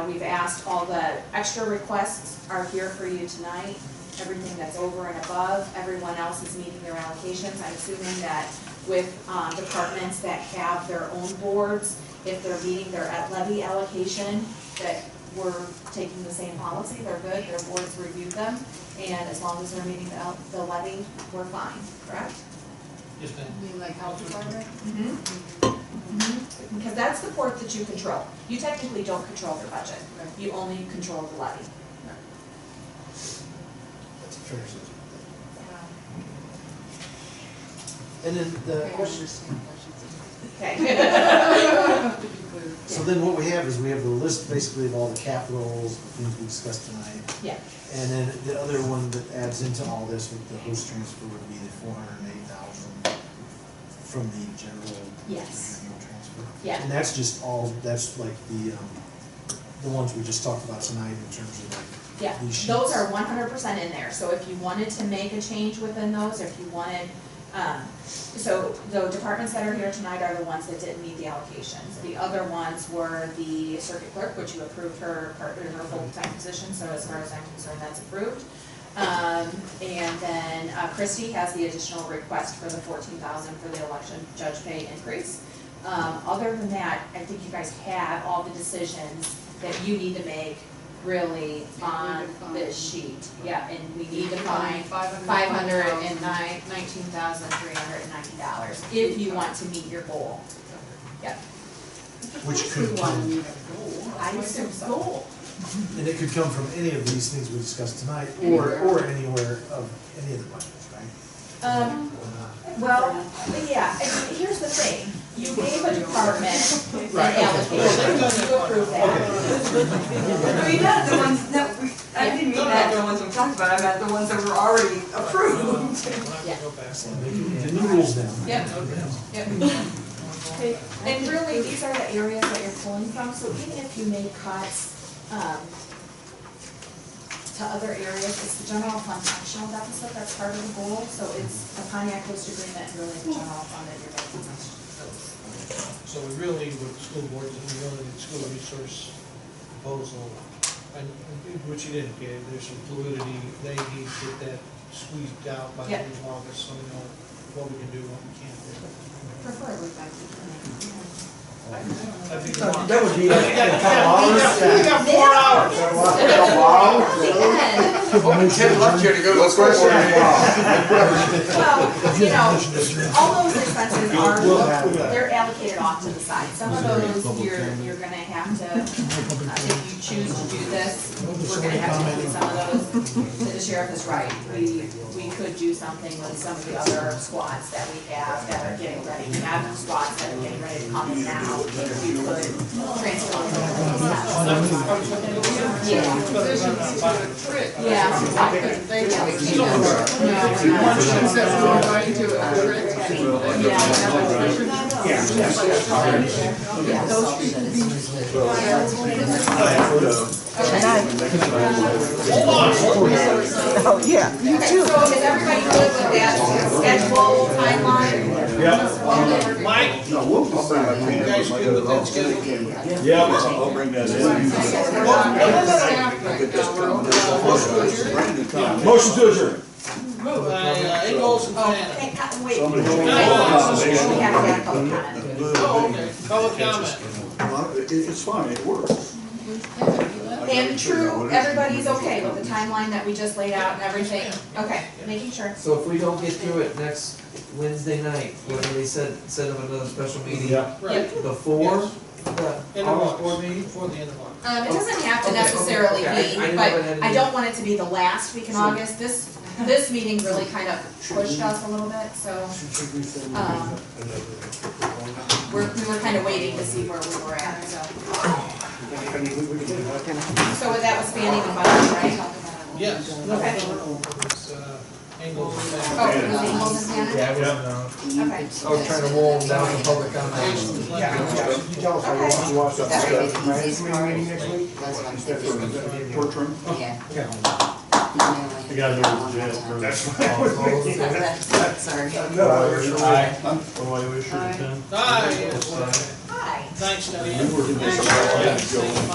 we've asked, all the extra requests are here for you tonight. Everything that's over and above, everyone else is meeting their allocations. I'm assuming that with departments that have their own boards, if they're meeting their levy allocation, that we're taking the same policy, they're good, their boards reviewed them, and as long as they're meeting the levy, we're fine, correct? Yes, ma'am. You mean like health department? Because that's the part that you control. You technically don't control their budget, you only control the levy. That's a fair assessment. And then the question. Okay. So then what we have is we have the list basically of all the capitals, the things we discussed tonight. Yeah. And then the other one that adds into all this with the host transfer would be the 408,000 from the general. Yes. Annual transfer. Yeah. And that's just all, that's like the ones we just talked about tonight in terms of like. Yeah, these sheets. those are 100% in there, so if you wanted to make a change within those, if you wanted, so the departments that are here tonight are the ones that didn't meet the allocations. The other ones were the circuit clerk, which you approved her full-time position, so as far as I'm concerned, that's approved. And then Christie has the additional request for the $14,000 for the election judge pay increase. Other than that, I think you guys have all the decisions that you need to make really on this sheet. Yeah, and we need to find $519,390 if you want to meet your goal. Yep. Which could come, I assume so. and it could come from any of these things we discussed tonight, or anywhere of any of the budgets, right? Well, yeah, and here's the thing, you gave a department an allocation, you approved that. I mean, not the ones, no, I didn't mean that, the ones we talked about, I meant the ones that were already approved. Yeah. The new rules now. Yep. Okay. And really, these are the areas that you're pulling from, so even if you make cuts, to other areas, it's the general fund functional deficit that's part of the goal, so it's the Pontiac Coast Agreement and really the general fund that you're making those. So we really, with school boards, we really need school resource proposal, and which you didn't get, there's some fluidity, they need to get that squeezed out by the end of August, so we know what we can do, what we can't do. Preferably by the I think That would be like a couple hours. We got 4 hours. Ken left here to go to the school board meeting. Well, all those expenses are, they're allocated off to the side. Some of those, you're gonna have to, if you choose to do this, we're gonna have to do some of those. The sheriff is right, we could do something with some of the other squads that we have that are getting ready. We have squads that are getting ready to come in now. We could transfer them to those Yeah. Oh, yeah, you too. So is everybody good with that schedule, timeline? Mike? You guys good with that schedule? Yeah, I'll bring that in. Motion to adjourn. Moved by Ingalls and Tanner. Wait. Somebody- We have to have a public comment. Oh, okay, public comment. It's fine, it works. And true, everybody's okay with the timeline that we just laid out and everything? Okay, making sure. So if we don't get through it next Wednesday night, when they set up another special meeting Right. before the End of August, board meeting before the end of August. It doesn't have to Okay, necessarily okay. be, I but know it had I to don't want it to be the last week in August. This meeting really kind of pushed us a little bit, so, we were kind of waiting to see where we were at, so. So that was spanning the budget, right? Yes. Okay. It's, Angles and Sanders. Oh, it was Ingles and Tanner? Yeah, Okay. I was trying to roll them down to public comment. Yeah. You tell us how you want to watch that. That way it's Finance easy committee meeting for us. next week? That's what I'm Instead thinking. of short term? Yeah. You gotta go to jail. That's Sorry. No, What do I wish you to attend? Hi, yes, What's that? Hi. thanks, Diane. You were- Thanks, Diane.